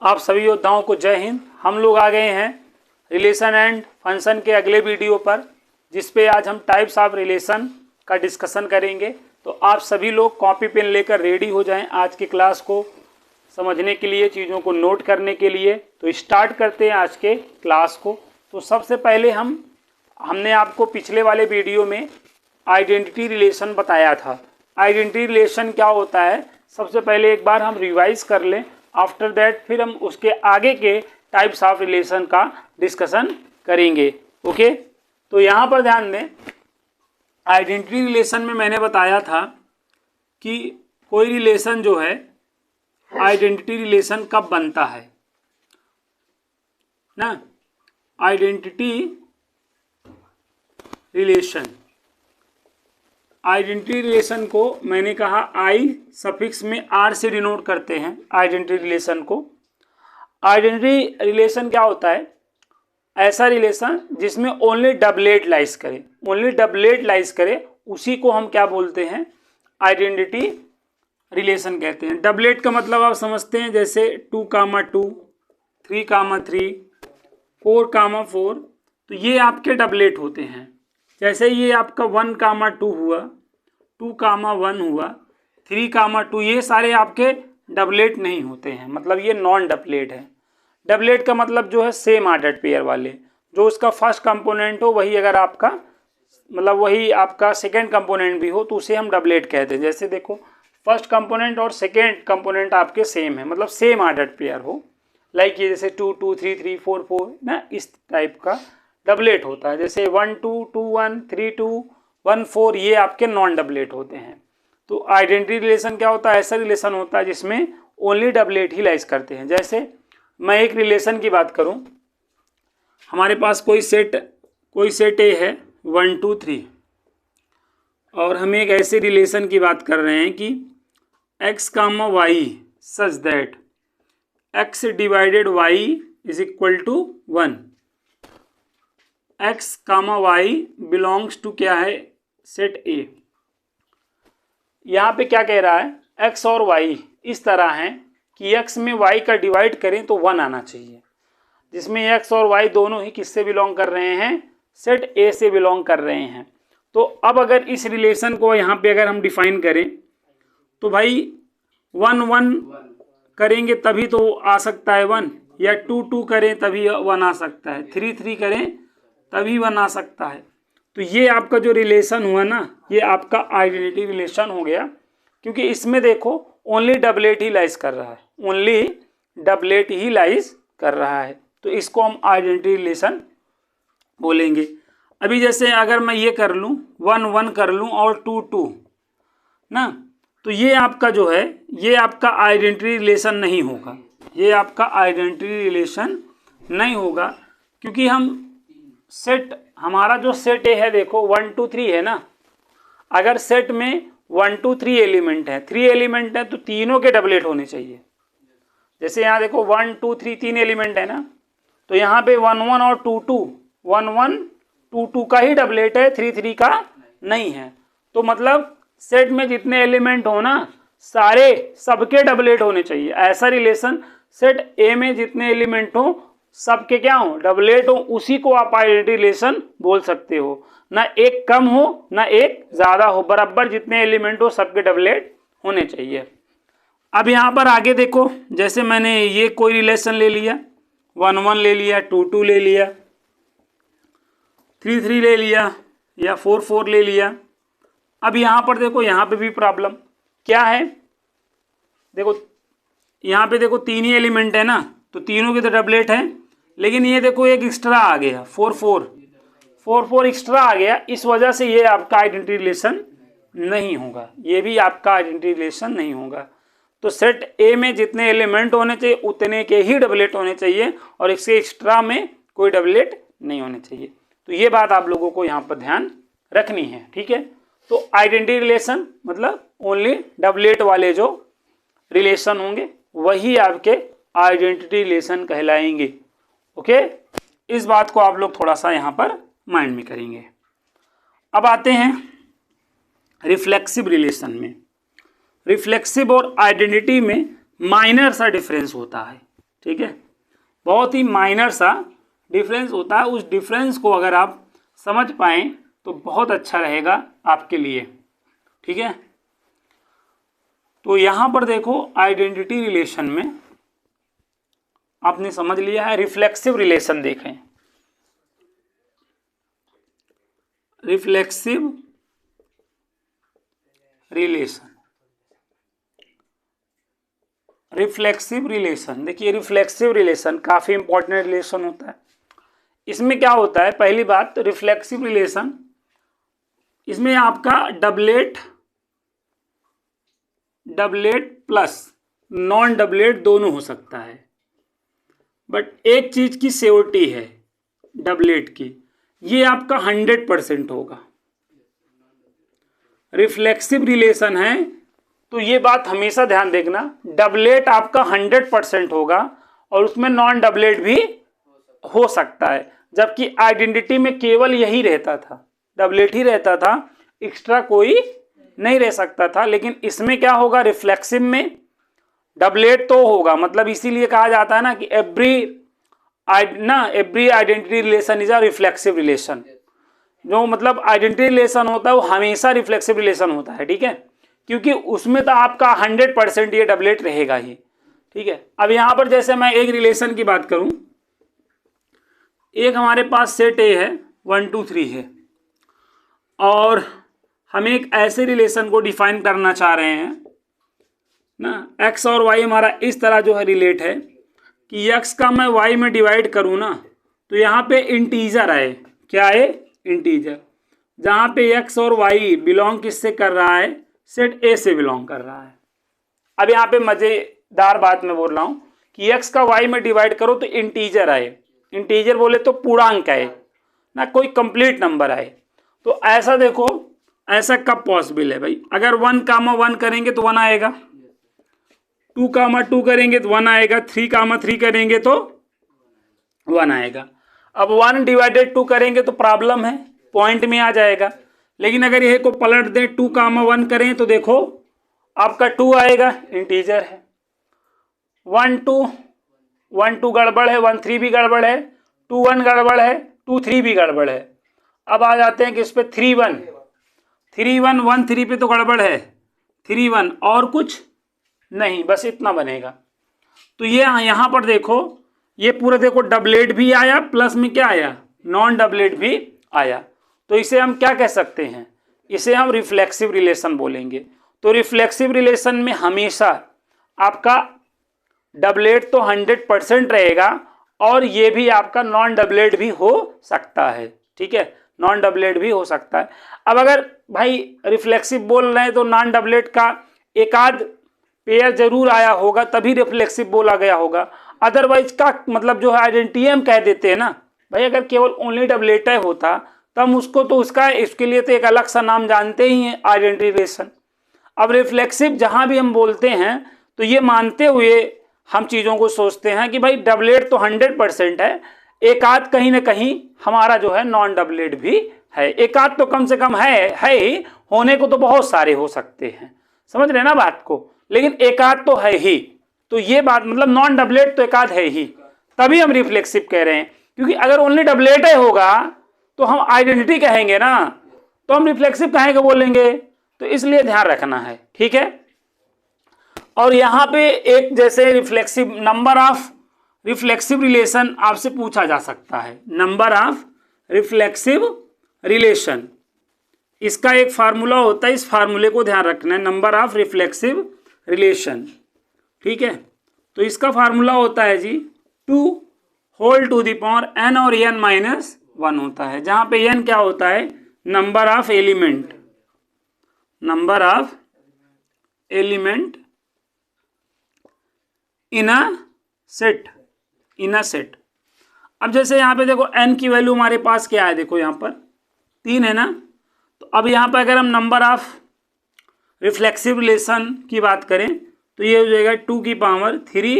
आप सभी योद्धाओं को जय हिंद। हम लोग आ गए हैं रिलेशन एंड फंक्शन के अगले वीडियो पर, जिस पे आज हम टाइप्स ऑफ रिलेशन का डिस्कशन करेंगे। तो आप सभी लोग कॉपी पेन लेकर रेडी हो जाएं आज की क्लास को समझने के लिए, चीज़ों को नोट करने के लिए। तो स्टार्ट करते हैं आज के क्लास को। तो सबसे पहले हमने आपको पिछले वाले वीडियो में आइडेंटिटी रिलेशन बताया था। आइडेंटिटी रिलेशन क्या होता है सबसे पहले एक बार हम रिवाइज कर लें। आफ्टर दैट फिर हम उसके आगे के टाइप्स ऑफ रिलेशन का डिस्कशन करेंगे। ओके, तो यहाँ पर ध्यान दें, आइडेंटिटी रिलेशन में मैंने बताया था कि कोई रिलेशन जो है आइडेंटिटी रिलेशन कब बनता है ना। आइडेंटिटी रिलेशन को मैंने कहा आई सफिक्स में आर से डिनोट करते हैं आइडेंटिटी रिलेशन को। आइडेंटिटी रिलेशन क्या होता है? ऐसा रिलेशन जिसमें ओनली डबलेट लाइज करे, ओनली डबलेट लाइज करे, उसी को हम क्या बोलते हैं? आइडेंटिटी रिलेशन कहते हैं। डबलेट का मतलब आप समझते हैं, जैसे 2,2, 3,3, 4,4, तो ये आपके डबलेट होते हैं। जैसे ये आपका 1,2 हुआ, 2,1 हुआ, 3,2, ये सारे आपके डबलेट नहीं होते हैं, मतलब ये नॉन डबलेट है। डबलेट का मतलब जो है सेम ऑर्डर्ड पेयर वाले, जो उसका फर्स्ट कंपोनेंट हो वही अगर आपका मतलब वही आपका सेकेंड कंपोनेंट भी हो तो उसे हम डबलेट कहते हैं। जैसे देखो फर्स्ट कंपोनेंट और सेकेंड कंपोनेंट आपके सेम है, मतलब सेम ऑर्डर्ड पेयर हो, लाइक ये जैसे 2, 2, 3, 3, 4, 4 ना, इस टाइप का डबलेट होता है। जैसे 1, 2, 2, 1, 3, 2, 1, 4, ये आपके नॉन डबलेट होते हैं। तो आइडेंटिटी रिलेशन क्या होता है? ऐसा रिलेशन होता है जिसमें ओनली डबलेट ही लाइज करते हैं। जैसे मैं एक रिलेशन की बात करूं, हमारे पास कोई सेट ए है 1, 2, 3, और हम एक ऐसे रिलेशन की बात कर रहे हैं कि x, y such that x divided y is equal to 1। x, y belongs to क्या है? Set A. यहाँ पे क्या कह रहा है? x और y इस तरह हैं कि x में y का डिवाइड करें तो 1 आना चाहिए, जिसमें x और y दोनों ही किससे बिलोंग कर रहे हैं? सेट ए से बिलोंग कर रहे हैं। तो अब अगर इस रिलेशन को यहाँ पे अगर हम डिफाइन करें तो भाई 1, 1 करेंगे तभी तो आ सकता है 1, या 2, 2 करें तभी 1 आ सकता है, 3, 3 करें तभी 1 आ सकता है। तो ये आपका जो रिलेशन हुआ ना, ये आपका आइडेंटिटी रिलेशन हो गया, क्योंकि इसमें देखो ओनली डबलेट ही लाइज कर रहा है, ओनली डबलेट ही लाइज कर रहा है। तो इसको हम आइडेंटिटी रिलेशन बोलेंगे। अभी जैसे अगर मैं ये कर लूँ 1, 1 कर लूँ और 2, 2 ना, तो ये आपका जो है ये आपका आइडेंटिटी रिलेशन नहीं होगा, ये आपका आइडेंटिटी रिलेशन नहीं होगा, क्योंकि हम सेट, हमारा जो सेट ए है देखो 1, 2, 3 है ना। अगर सेट में 1, 2, 3 एलिमेंट है, 3 एलिमेंट है तो तीनों के डबलेट होने चाहिए। जैसे यहाँ देखो 1, 2, 3 3 एलिमेंट है ना, तो यहाँ पे 1, 1 और 2, 2, 1, 1, 2, 2 का ही डबलेट है, 3, 3 का नहीं है। तो मतलब सेट में जितने एलिमेंट हो ना, सारे सबके डबलेट होने चाहिए। ऐसा रिलेशन सेट ए में जितने एलिमेंट हो सबके क्या हो? डबलेट हो, उसी को आप आइडेंटिटी रिलेशन बोल सकते हो। ना एक कम हो ना एक ज्यादा हो, बराबर जितने एलिमेंट हो सबके डबलेट होने चाहिए। अब यहाँ पर आगे देखो, जैसे मैंने ये कोई रिलेशन ले लिया, 1, 1 ले लिया, 2, 2 ले लिया, 3, 3 ले लिया, या 4, 4 ले लिया। अब यहाँ पर देखो, यहाँ पे भी प्रॉब्लम क्या है? देखो यहाँ पे देखो 3 ही एलिमेंट है ना, तो तीनों के तो डबलेट है, लेकिन ये देखो एक एक्स्ट्रा आ गया 4, 4 एक्स्ट्रा आ गया, इस वजह से ये आपका आइडेंटिटी रिलेशन नहीं होगा, ये भी आपका आइडेंटिटी रिलेशन नहीं होगा। तो सेट ए में जितने एलिमेंट होने चाहिए उतने के ही डबलेट होने चाहिए, और इसके एक्स्ट्रा में कोई डबलेट नहीं होने चाहिए। तो ये बात आप लोगों को यहाँ पर ध्यान रखनी है, ठीक है। तो आइडेंटिटी रिलेशन मतलब ओनली डबलेट वाले जो रिलेशन होंगे वही आपके आइडेंटिटी रिलेशन कहलाएंगे। ओके, इस बात को आप लोग थोड़ा सा यहाँ पर माइंड में करेंगे। अब आते हैं रिफ्लेक्सिव रिलेशन में। रिफ्लेक्सिव और आइडेंटिटी में माइनर सा डिफरेंस होता है, ठीक है, बहुत ही माइनर सा डिफरेंस होता है। उस डिफरेंस को अगर आप समझ पाएँ तो बहुत अच्छा रहेगा आपके लिए, ठीक है। तो यहाँ पर देखो आइडेंटिटी रिलेशन में आपने समझ लिया है। रिफ्लेक्सिव रिलेशन देखें, रिफ्लेक्सिव रिलेशन, रिफ्लेक्सिव रिलेशन देखिए, रिफ्लेक्सिव रिलेशन काफी इंपॉर्टेंट रिलेशन होता है। इसमें क्या होता है, पहली बात रिफ्लेक्सिव रिलेशन, इसमें आपका डबलेट प्लस नॉन डबलेट दोनों हो सकता है, बट एक चीज की सियोरिटी है डबलेट की, ये आपका 100% होगा। रिफ्लेक्सिव रिलेशन है तो ये बात हमेशा ध्यान देखना, डबलेट आपका 100% होगा और उसमें नॉन डबलेट भी हो सकता है, जबकि आइडेंटिटी में केवल यही रहता था, डबलेट ही रहता था, एक्स्ट्रा कोई नहीं रह सकता था। लेकिन इसमें क्या होगा, रिफ्लेक्सिव में डबलेट तो होगा, मतलब इसीलिए कहा जाता है ना कि every identity relation is a reflexive relation. जो मतलब आइडेंटिटी रिलेशन होता है वो हमेशा रिफ्लेक्सिव रिलेशन होता है, ठीक है, क्योंकि उसमें तो आपका 100% ये डबलेट रहेगा ही, ठीक है। अब यहाँ पर जैसे मैं एक रिलेशन की बात करूँ, एक हमारे पास सेट ए है 1 2 3 है, और हम एक ऐसे रिलेशन को डिफाइन करना चाह रहे हैं ना, एक्स और वाई हमारा इस तरह जो है रिलेट है कि एक्स का मैं वाई में डिवाइड करूँ ना तो यहाँ पे इंटीजर आए, क्या है, इंटीजर, जहाँ पे एक्स और वाई बिलोंग किससे कर रहा है, सेट ए से बिलोंग कर रहा है। अब यहाँ पे मजेदार बात मैं बोल रहा हूँ कि एक्स का वाई में डिवाइड करो तो इंटीजर आए, इंटीजर बोले तो पूर्णांक आए ना, कोई कंप्लीट नंबर आए। तो ऐसा देखो, ऐसा कब पॉसिबल है भाई, अगर 1, 1 करेंगे तो 1 आएगा, 2, 2 करेंगे तो 1 आएगा, 3, 3 करेंगे तो 1 आएगा। अब 1 डिवाइडेड 2 करेंगे तो प्रॉब्लम है, पॉइंट में आ जाएगा। लेकिन अगर यह को पलट दें, 2, 1 करें तो देखो आपका 2 आएगा, इंटीजर है। 1 2 गड़बड़ है, 1 3 भी गड़बड़ है, 2 1 गड़बड़ है, 2 3 भी गड़बड़ है। अब आ जाते हैं कि इस पे 3 1 1 3 पे तो गड़बड़ है, 3 1 और कुछ नहीं, बस इतना बनेगा। तो ये यहाँ पर देखो, ये पूरा देखो डबलेट भी आया, प्लस में क्या आया, नॉन डबलेट भी आया। तो इसे हम क्या कह सकते हैं, इसे हम रिफ्लेक्सिव रिलेशन बोलेंगे। तो रिफ्लेक्सिव रिलेशन में हमेशा आपका डबलेट तो 100% रहेगा और ये भी आपका नॉन डबलेट भी हो सकता है, ठीक है, नॉन डबलेट भी हो सकता है। अब अगर भाई रिफ्लेक्सिव बोल रहे हैं तो नॉन डबलेट का एक आध पेयर जरूर आया होगा तभी रिफ्लेक्सिव बोला गया होगा, अदरवाइज का मतलब जो है आइडेंटिटी हम कह देते हैं ना भाई। अगर केवल ओनली डबलेट होता तब उसको तो उसका इसके लिए तो एक अलग सा नाम जानते ही हैं, आइडेंटिटी रिलेशन। अब रिफ्लेक्सिव जहां भी हम बोलते हैं तो ये मानते हुए हम चीज़ों को सोचते हैं कि भाई डबलेट तो 100% है, एक आध कहीं ना कहीं हमारा जो है नॉन डबलेट भी है, एक आध तो कम से कम है ही, होने को तो बहुत सारे हो सकते हैं, समझ रहे ना बात को, लेकिन एक आध तो है ही। तो ये बात मतलब नॉन डबलेट तो एक आध है ही, तभी हम रिफ्लेक्सिव कह रहे हैं। क्योंकि अगर ओनली डबलेट होगा तो हम आइडेंटिटी कहेंगे ना, तो हम रिफ्लेक्सिव कहेंगे बोलेंगे, तो इसलिए ध्यान रखना है, ठीक है। और यहाँ पे एक जैसे reflexive number of reflexive relation आपसे पूछा जा सकता है, नंबर ऑफ रिफ्लेक्सिव रिलेशन, इसका एक फार्मूला होता है, इस फार्मूले को ध्यान रखना है, नंबर ऑफ रिफ्लेक्सिव रिलेशन, ठीक है। तो इसका फार्मूला होता है G 2 whole to the power n और n - 1 होता है, जहां पे n क्या होता है, number of element, number of element in a set, अब जैसे यहाँ पे देखो n की वैल्यू हमारे पास क्या है, देखो यहाँ पर 3 है ना। तो अब यहाँ पर अगर हम नंबर ऑफ रिफ्लेक्सिव रिलेशन की बात करें तो ये हो जाएगा 2 की पावर 3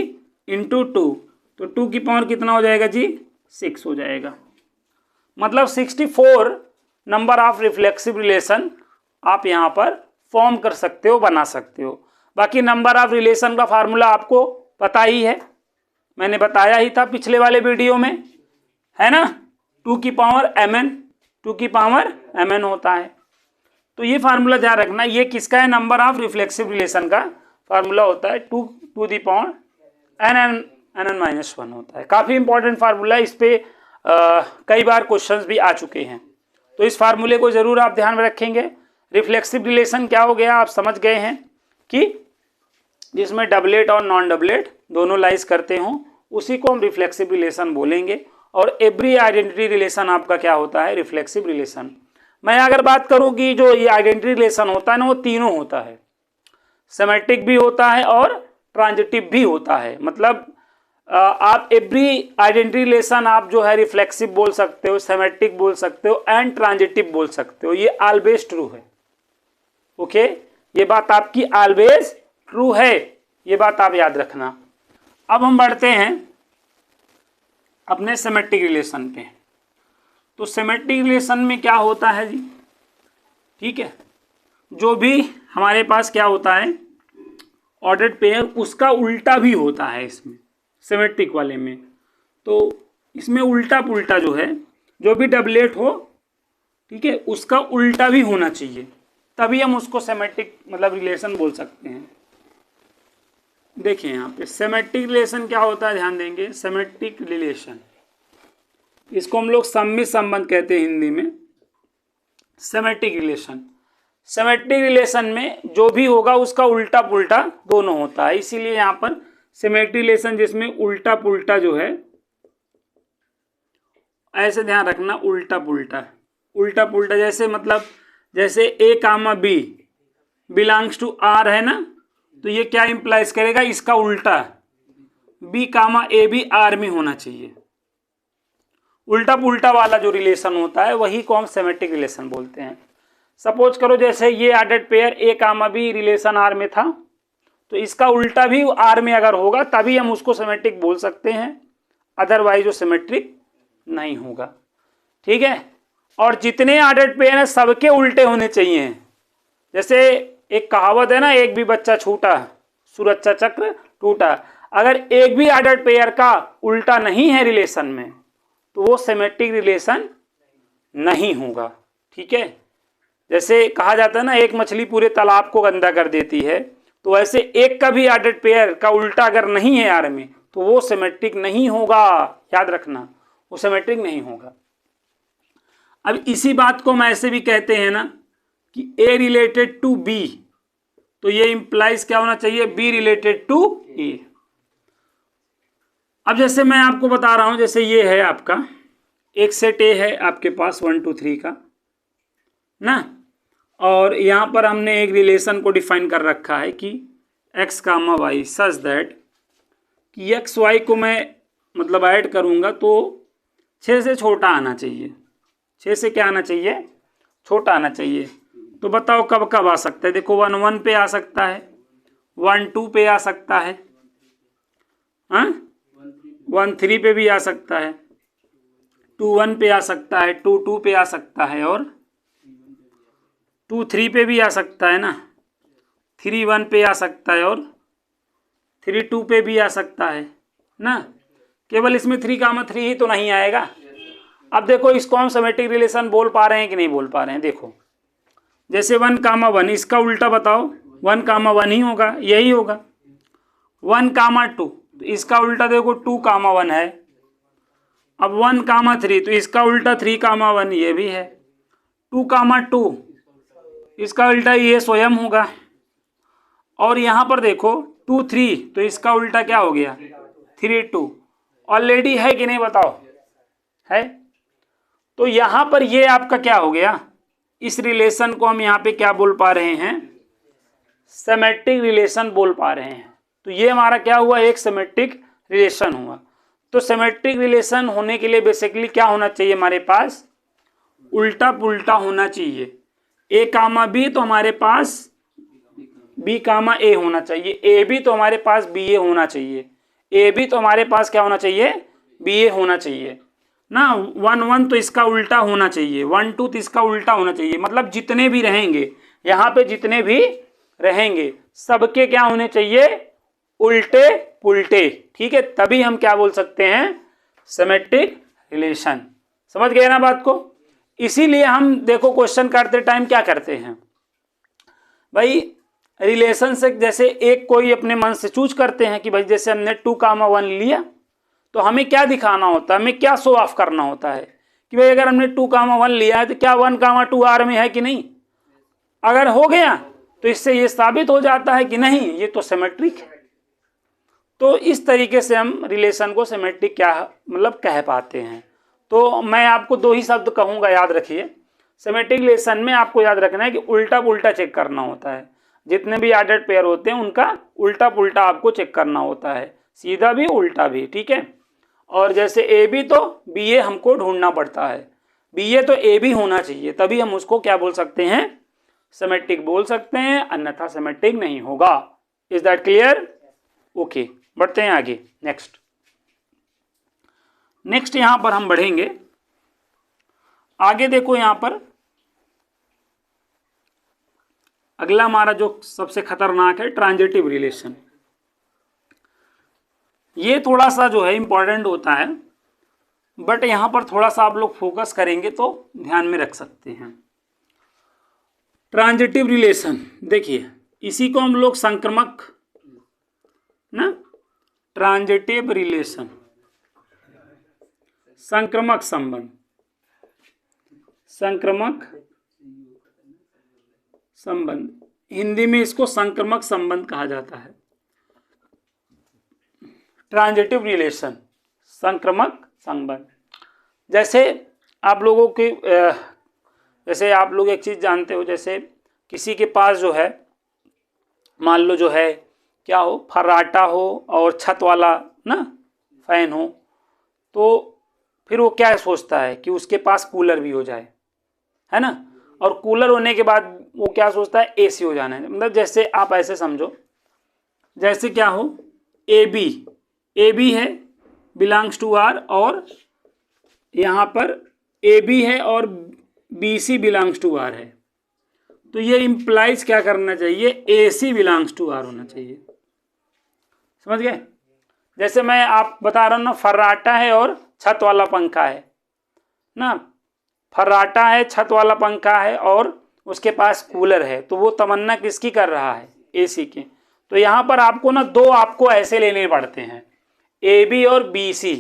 × 2, तो 2 की पावर कितना हो जाएगा जी, 6 हो जाएगा। मतलब 64 नंबर ऑफ रिफ्लेक्सिव रिलेशन आप यहाँ पर फॉर्म कर सकते हो, बना सकते हो। बाकी नंबर ऑफ रिलेशन का फार्मूला आपको पता ही है, मैंने बताया ही था पिछले वाले वीडियो में, है ना, 2 की पावर mn, 2 की पावर mn होता है। तो ये फार्मूला ध्यान रखना, ये किसका है, नंबर ऑफ रिफ्लेक्सिव रिलेशन का फार्मूला होता है, 2 टू दी पावर nn-1 होता है। काफी इंपॉर्टेंट फार्मूला है, इस पे कई बार क्वेश्चंस भी आ चुके हैं, तो इस फार्मूले को जरूर आप ध्यान में रखेंगे। रिफ्लेक्सिव रिलेशन क्या हो गया, आप समझ गए हैं कि जिसमें डबलेट और नॉन डबलेट दोनों लाइज करते हों, उसी को हम रिफ्लेक्सिव रिलेशन बोलेंगे। और एवरी आइडेंटिटी रिलेशन आपका क्या होता है, रिफ्लेक्सिव रिलेशन। मैं अगर बात करूं कि जो ये आइडेंटिटी रिलेशन होता है ना, वो तीनों होता है, सिमेट्रिक भी होता है और ट्रांजिटिव भी होता है। मतलब आप एवरी आइडेंटिटी रिलेशन आप जो है रिफ्लेक्सिव बोल सकते हो, सिमेट्रिक बोल सकते हो एंड ट्रांजिटिव बोल सकते हो, ये ऑलवेज ट्रू है। ओके, ये बात आपकी ऑलवेज ट्रू है, ये बात आप याद रखना। अब हम बढ़ते हैं अपने सिमेट्रिक रिलेशन पे। तो सिमेट्रिक रिलेशन में क्या होता है जी, ठीक है, जो भी हमारे पास क्या होता है ऑर्डर्ड पेयर, उसका उल्टा भी होता है इसमें, सिमेट्रिक वाले में। तो इसमें उल्टा पुल्टा जो है, जो भी डबलेट हो, ठीक है, उसका उल्टा भी होना चाहिए, तभी हम उसको सिमेट्रिक मतलब रिलेशन बोल सकते हैं। देखिए यहाँ पे सिमेट्रिक रिलेशन क्या होता है, ध्यान देंगे। सिमेट्रिक रिलेशन, इसको हम लोग सममित संबंध कहते हैं हिंदी में, सिमेट्रिक रिलेशन। सिमेट्रिक रिलेशन में जो भी होगा उसका उल्टा पुल्टा दोनों होता है, इसीलिए यहाँ पर सिमेट्रिक रिलेशन जिसमें उल्टा पुल्टा जो है, ऐसे ध्यान रखना, उल्टा पुल्टा, उल्टा पुल्टा, जैसे मतलब जैसे A comma B belongs to R है ना, तो ये क्या इंप्लाइज करेगा, इसका उल्टा B कामा A भी R में होना चाहिए। उल्टा पुल्टा वाला जो रिलेशन होता है वही को हम सिमेट्रिक रिलेशन बोलते हैं। सपोज करो जैसे ये ordered pair A comma B relation R में था, तो इसका उल्टा भी R में अगर होगा तभी हम उसको सिमेट्रिक बोल सकते हैं, अदरवाइज वो सिमेट्रिक नहीं होगा, ठीक है। और जितने ऑर्डर्ड पेयर हैं सबके उल्टे होने चाहिए। जैसे एक कहावत है ना, एक भी बच्चा छूटा सुरक्षा चक्र टूटा। अगर एक भी ऑर्डर्ड पेयर का उल्टा नहीं है रिलेशन में, तो वो सिमेट्रिक रिलेशन नहीं होगा, ठीक है। जैसे कहा जाता है ना, एक मछली पूरे तालाब को गंदा कर देती है, तो वैसे एक का भी ऑर्डर्ड पेयर का उल्टा अगर नहीं है आर में, तो वो सिमेट्रिक नहीं होगा, याद रखना, वो सिमेट्रिक नहीं होगा। अब इसी बात को हम ऐसे भी कहते हैं ना कि A रिलेटेड टू B, तो ये इंप्लाइज क्या होना चाहिए, B रिलेटेड टू A। अब जैसे मैं आपको बता रहा हूं, जैसे ये है आपका एक सेट A है आपके पास 1 2 3 का ना, और यहां पर हमने एक रिलेशन को डिफाइन कर रखा है कि x comma Y such that कि एक्स वाई को मैं मतलब ऐड करूंगा तो 6 से छोटा आना चाहिए, 6 से क्या आना चाहिए, छोटा आना चाहिए। तो बताओ कब कब आ सकता है, देखो 1 1 पे आ सकता है, 1 2 पे आ सकता है, 1 3 पे भी आ सकता है, 2 1 पे आ सकता है, 2 2 पे आ सकता है, और 2 3 पे भी आ सकता है ना, 3 1 पे आ सकता है, और 3 2 पे भी आ सकता है ना। केवल इसमें 3 कामा 3 ही तो नहीं आएगा। अब देखो इसको हम सिमेट्रिक रिलेशन बोल पा रहे हैं कि नहीं बोल पा रहे हैं। देखो जैसे 1 कामा 1, इसका उल्टा बताओ, 1 कामा 1 ही होगा, यही होगा। 1 कामा 2, तो इसका उल्टा देखो 2 कामा 1 है। अब 1 कामा 3, तो इसका उल्टा 3 कामा 1 ये भी है। 2 कामा 2, इसका उल्टा ये स्वयं होगा। और यहाँ पर देखो 2 3, तो इसका उल्टा क्या हो गया, 3 2। ऑलरेडी है कि नहीं बताओ, है। तो यहाँ पर ये आपका क्या हो गया, इस रिलेशन को हम यहाँ पे क्या बोल पा रहे हैं, सिमेट्रिक रिलेशन बोल पा रहे हैं। तो ये हमारा क्या हुआ, एक सिमेट्रिक रिलेशन हुआ। तो सिमेट्रिक रिलेशन होने के लिए बेसिकली क्या होना चाहिए, हमारे पास उल्टा पुल्टा होना चाहिए। A कामा B तो हमारे पास B कामा A होना चाहिए, A भी तो हमारे पास BA होना चाहिए, A भी तो हमारे पास क्या होना चाहिए, BA होना चाहिए ना। 1 1 तो इसका उल्टा होना चाहिए, 1 2 तो इसका उल्टा होना चाहिए। मतलब जितने भी रहेंगे यहाँ पे, जितने भी रहेंगे सबके क्या होने चाहिए, उल्टे पुल्टे, ठीक है, तभी हम क्या बोल सकते हैं, सिमेट्रिक रिलेशन। समझ गए ना बात को। इसीलिए हम देखो क्वेश्चन करते टाइम क्या करते हैं भाई, रिलेशन से जैसे एक कोई अपने मन से चूज करते हैं कि भाई जैसे हमने 2,1 लिया तो हमें क्या दिखाना होता है, हमें क्या शो ऑफ करना होता है कि भाई अगर हमने 2,1 लिया है तो क्या 1,2 आर में है कि नहीं। अगर हो गया तो इससे ये साबित हो जाता है कि नहीं ये तो सिमेट्रिक है। तो इस तरीके से हम रिलेशन को सिमेट्रिक क्या मतलब कह पाते हैं। तो मैं आपको दो ही शब्द कहूंगा, याद रखिए। सिमेट्रिक रिलेशन में आपको याद रखना है कि उल्टा पुल्टा चेक करना होता है। जितने भी ऑर्डर्ड पेयर होते हैं उनका उल्टा पुल्टा आपको चेक करना होता है, सीधा भी उल्टा भी, ठीक है। और जैसे ए बी तो बी ए हमको ढूंढना पड़ता है, बी ए तो ए बी होना चाहिए, तभी हम उसको क्या बोल सकते हैं, सिमेट्रिक बोल सकते हैं, अन्यथा सिमेट्रिक नहीं होगा। Is that clear? ओके, बढ़ते हैं आगे। नेक्स्ट यहां पर हम बढ़ेंगे आगे। देखो यहां पर अगला हमारा जो सबसे खतरनाक है ट्रांजिटिव रिलेशन। ये थोड़ा सा जो है इंपॉर्टेंट होता है, बट यहां पर थोड़ा सा आप लोग फोकस करेंगे तो ध्यान में रख सकते हैं। ट्रांजिटिव रिलेशन देखिए, इसी को हम लोग संक्रमक ना, ट्रांजिटिव रिलेशन, संक्रमक संबंध, संक्रमक संबंध, हिंदी में इसको संक्रमक संबंध कहा जाता है। ट्रांजिटिव रिलेशन, संक्रमक संबंध। जैसे आप लोगों के जैसे आप लोग एक चीज जानते हो, जैसे किसी के पास जो है मान लो जो है क्या हो, फर्राटा हो और छत वाला ना फैन हो, तो फिर वो क्या सोचता है कि उसके पास कूलर भी हो जाए, है ना। और कूलर होने के बाद वो क्या सोचता है, एसी हो जाना है। मतलब जैसे आप ऐसे समझो, जैसे क्या हो, ए बी है बिलोंग्स टू आर, और यहाँ पर ए बी है और B C belongs to R है, तो ये इंप्लाइज क्या करना चाहिए, A C belongs to R होना चाहिए। समझ गए। जैसे मैं आप बता रहा हूँ ना, फर्राटा है और छत वाला पंखा है ना, फर्राटा है, छत वाला पंखा है और उसके पास कूलर है, तो वो तमन्ना किसकी कर रहा है, एसी की। तो यहाँ पर आपको ना दो आपको ऐसे लेने पड़ते हैं, ए बी और B C.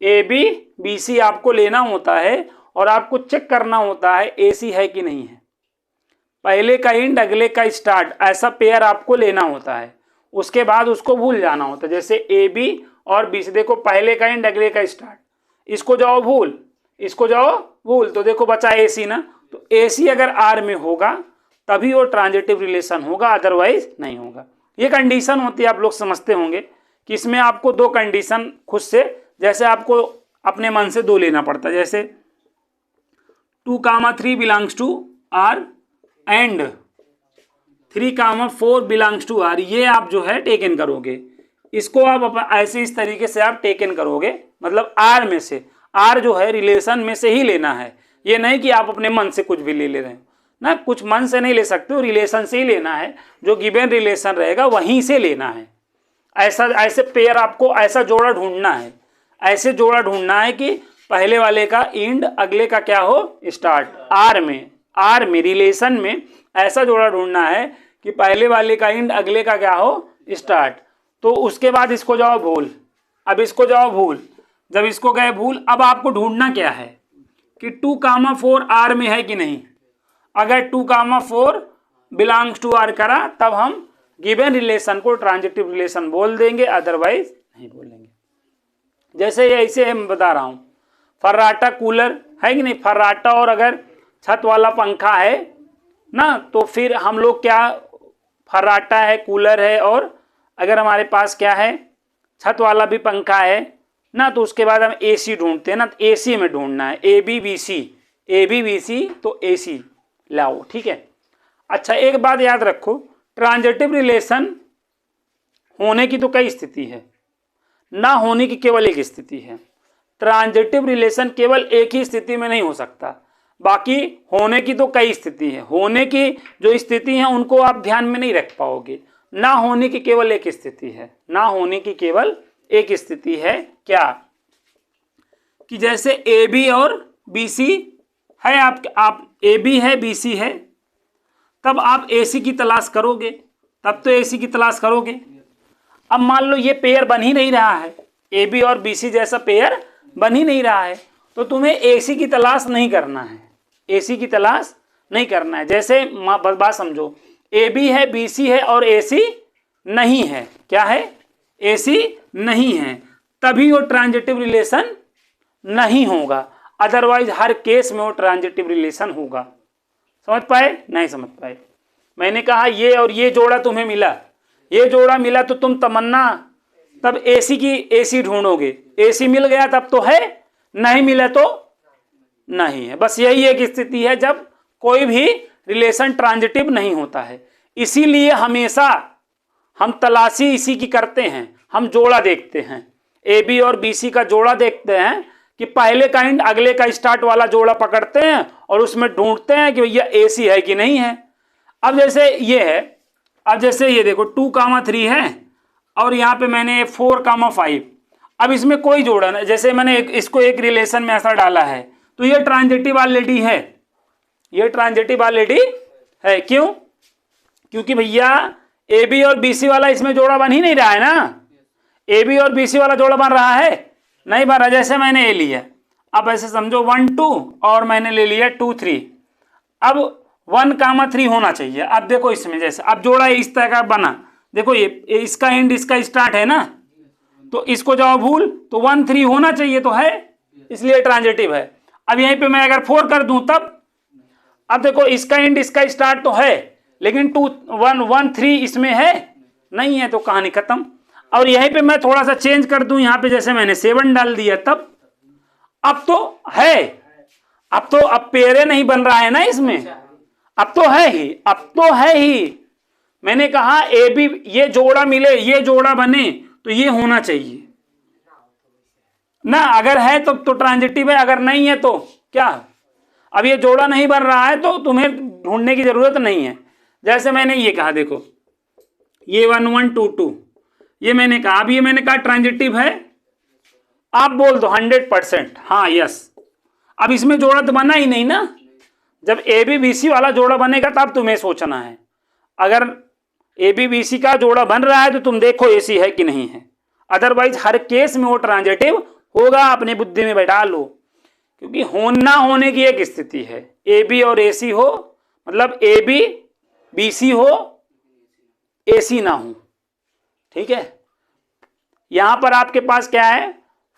A B B C आपको लेना होता है और आपको चेक करना होता है एसी है कि नहीं है। पहले का एंड अगले का स्टार्ट, ऐसा पेयर आपको लेना होता है, उसके बाद उसको भूल जाना होता है। जैसे ए बी और बी सी, देखो पहले का एंड अगले का स्टार्ट, इसको जाओ भूल, इसको जाओ भूल, तो देखो बचा एसी ना। तो एसी अगर आर में होगा तभी वो ट्रांजिटिव रिलेशन होगा, अदरवाइज नहीं होगा। ये कंडीशन होती है, आप लोग समझते होंगे कि इसमें आपको दो कंडीशन खुद से, जैसे आपको अपने मन से दो लेना पड़ता है, जैसे 2,3 belongs to R and 3,4 belongs to R, ये आप जो है टेकन करोगे। इसको आप ऐसे इस तरीके से आप टेकन करोगे, मतलब आर में से, आर जो है रिलेशन में से ही लेना है। ये नहीं कि आप अपने मन से कुछ भी ले रहे हो ना, कुछ मन से नहीं ले सकते हो, रिलेशन से ही लेना है, जो गिवन रिलेशन रहेगा वहीं से लेना है। ऐसा ऐसे पेयर आपको ऐसा जोड़ा ढूंढना है, ऐसे जोड़ा ढूंढना है कि पहले वाले का एंड अगले का क्या हो, स्टार्ट। आर में रिलेशन में ऐसा जोड़ा ढूंढना है कि पहले वाले का एंड अगले का क्या हो, स्टार्ट। तो उसके बाद इसको जाओ भूल, अब इसको जाओ भूल, जब इसको गए भूल, अब आपको ढूंढना क्या है कि 2,4 आर में है कि नहीं। अगर 2,4 बिलोंग्स टू आर करा तब हम गिवन रिलेशन को ट्रांजिटिव रिलेशन बोल देंगे, अदरवाइज नहीं बोलेंगे। जैसे ऐसे मैं बता रहा हूं, फर्राटा कूलर है कि नहीं, फर्राटा और अगर छत वाला पंखा है ना, तो फिर हम लोग क्या, फर्राटा है, कूलर है, और अगर हमारे पास क्या है, छत वाला भी पंखा है ना, तो उसके बाद हम एसी ढूंढते हैं ना, तो एसी में ढूंढना है, ए बी बी सी, तो एसी लाओ, ठीक है। अच्छा एक बात याद रखो, ट्रांजिटिव रिलेशन होने की तो कई स्थिति है, ना होने की केवल एक स्थिति है। ट्रांजिटिव रिलेशन केवल एक ही स्थिति में नहीं हो सकता, बाकी होने की तो कई स्थिति है। होने की जो स्थिति है उनको आप ध्यान में नहीं रख पाओगे, ना होने की केवल एक स्थिति है, ना होने की केवल एक स्थिति है क्या, कि जैसे ए बी और बी सी है, आप ए बी है बी सी है, तब आप ए सी की तलाश करोगे, तब तो ए सी की तलाश करोगे। अब मान लो ये पेयर बन ही नहीं रहा है, ए बी और बी सी जैसा पेयर बन ही नहीं रहा है, तो तुम्हें ए सी की तलाश नहीं करना है, ए सी की तलाश नहीं करना है। जैसे बात समझो, ए बी है बी सी है और ए सी नहीं है, क्या है, ए सी नहीं है, तभी वो ट्रांजिटिव रिलेशन नहीं होगा, अदरवाइज हर केस में वो ट्रांजिटिव रिलेशन होगा। समझ पाए, नहीं समझ पाए? मैंने कहा ये और ये जोड़ा तुम्हें मिला, ये जोड़ा मिला तो तुम तमन्ना तब एसी की एसी ढूंढोगे, एसी मिल गया तब तो है, नहीं मिला तो नहीं है। बस यही एक स्थिति है जब कोई भी रिलेशन ट्रांजिटिव नहीं होता है। इसीलिए हमेशा हम तलाशी इसी की करते हैं, हम जोड़ा देखते हैं, ए बी और बी सी का जोड़ा देखते हैं कि पहले का एंड अगले का स्टार्ट वाला जोड़ा पकड़ते हैं और उसमें ढूंढते हैं कि भैया ए सी है कि नहीं है। अब जैसे ये है, अब जैसे ये देखो 2,3 है और यहाँ पे मैंने 4,5, अब इसमें कोई जोड़ा नहीं, जैसे मैंने इसको एक रिलेशन में ऐसा डाला है तो ये ट्रांजिटिव ऑलरेडी है, ये ट्रांजिटिव ऑलरेडी है। क्यों? क्योंकि भैया ए बी और बी सी वाला इसमें जोड़ा बन ही नहीं रहा है ना, ए बी और बी सी वाला जोड़ा बन रहा है, नहीं बन रहा। जैसे मैंने ए लिया, अब ऐसे समझो 1 2 और मैंने ले लिया 2 3, अब 1,3 होना चाहिए। अब देखो इसमें जैसे अब जोड़ा इस तरह का बना, देखो ये इसका एंड इसका स्टार्ट है ना, तो इसको जाओ भूल, तो 1 3 होना चाहिए, तो है, इसलिए ट्रांजिटिव है। अब यहीं पे मैं अगर 4 कर दूं तब, अब देखो इसका एंड इसका स्टार्ट तो है लेकिन 2 1 1 3 इसमें है नहीं है, तो कहानी खत्म। और यहीं पे मैं थोड़ा सा चेंज कर दूं, यहाँ पे जैसे मैंने 7 डाल दिया तब, अब तो है, अब तो अब पेरे नहीं बन रहा है ना इसमें, अब तो है ही, अब तो है ही। मैंने कहा ए बी ये जोड़ा मिले, ये जोड़ा बने तो ये होना चाहिए ना, अगर है तो ट्रांजिटिव है, अगर नहीं है तो क्या। अब ये जोड़ा नहीं बन रहा है तो तुम्हें ढूंढने की जरूरत नहीं है। जैसे मैंने ये कहा, देखो ये 1 1 2 2, ये मैंने कहा, अब ये मैंने कहा ट्रांजिटिव है, आप बोल दो 100% हाँ यस। अब इसमें जोड़ा तो बना ही नहीं ना, जब ए बी बी सी वाला जोड़ा बनेगा तब तुम्हें सोचना है। अगर ए बी बी सी का जोड़ा बन रहा है तो तुम देखो ए सी है कि नहीं है, अदरवाइज हर केस में वो ट्रांजिटिव होगा, अपने बुद्धि में बैठा लो। क्योंकि होना होने की एक स्थिति है, ए बी और ए सी हो, मतलब ए बी बी सी हो, ए सी ना हो, ठीक है। यहां पर आपके पास क्या है,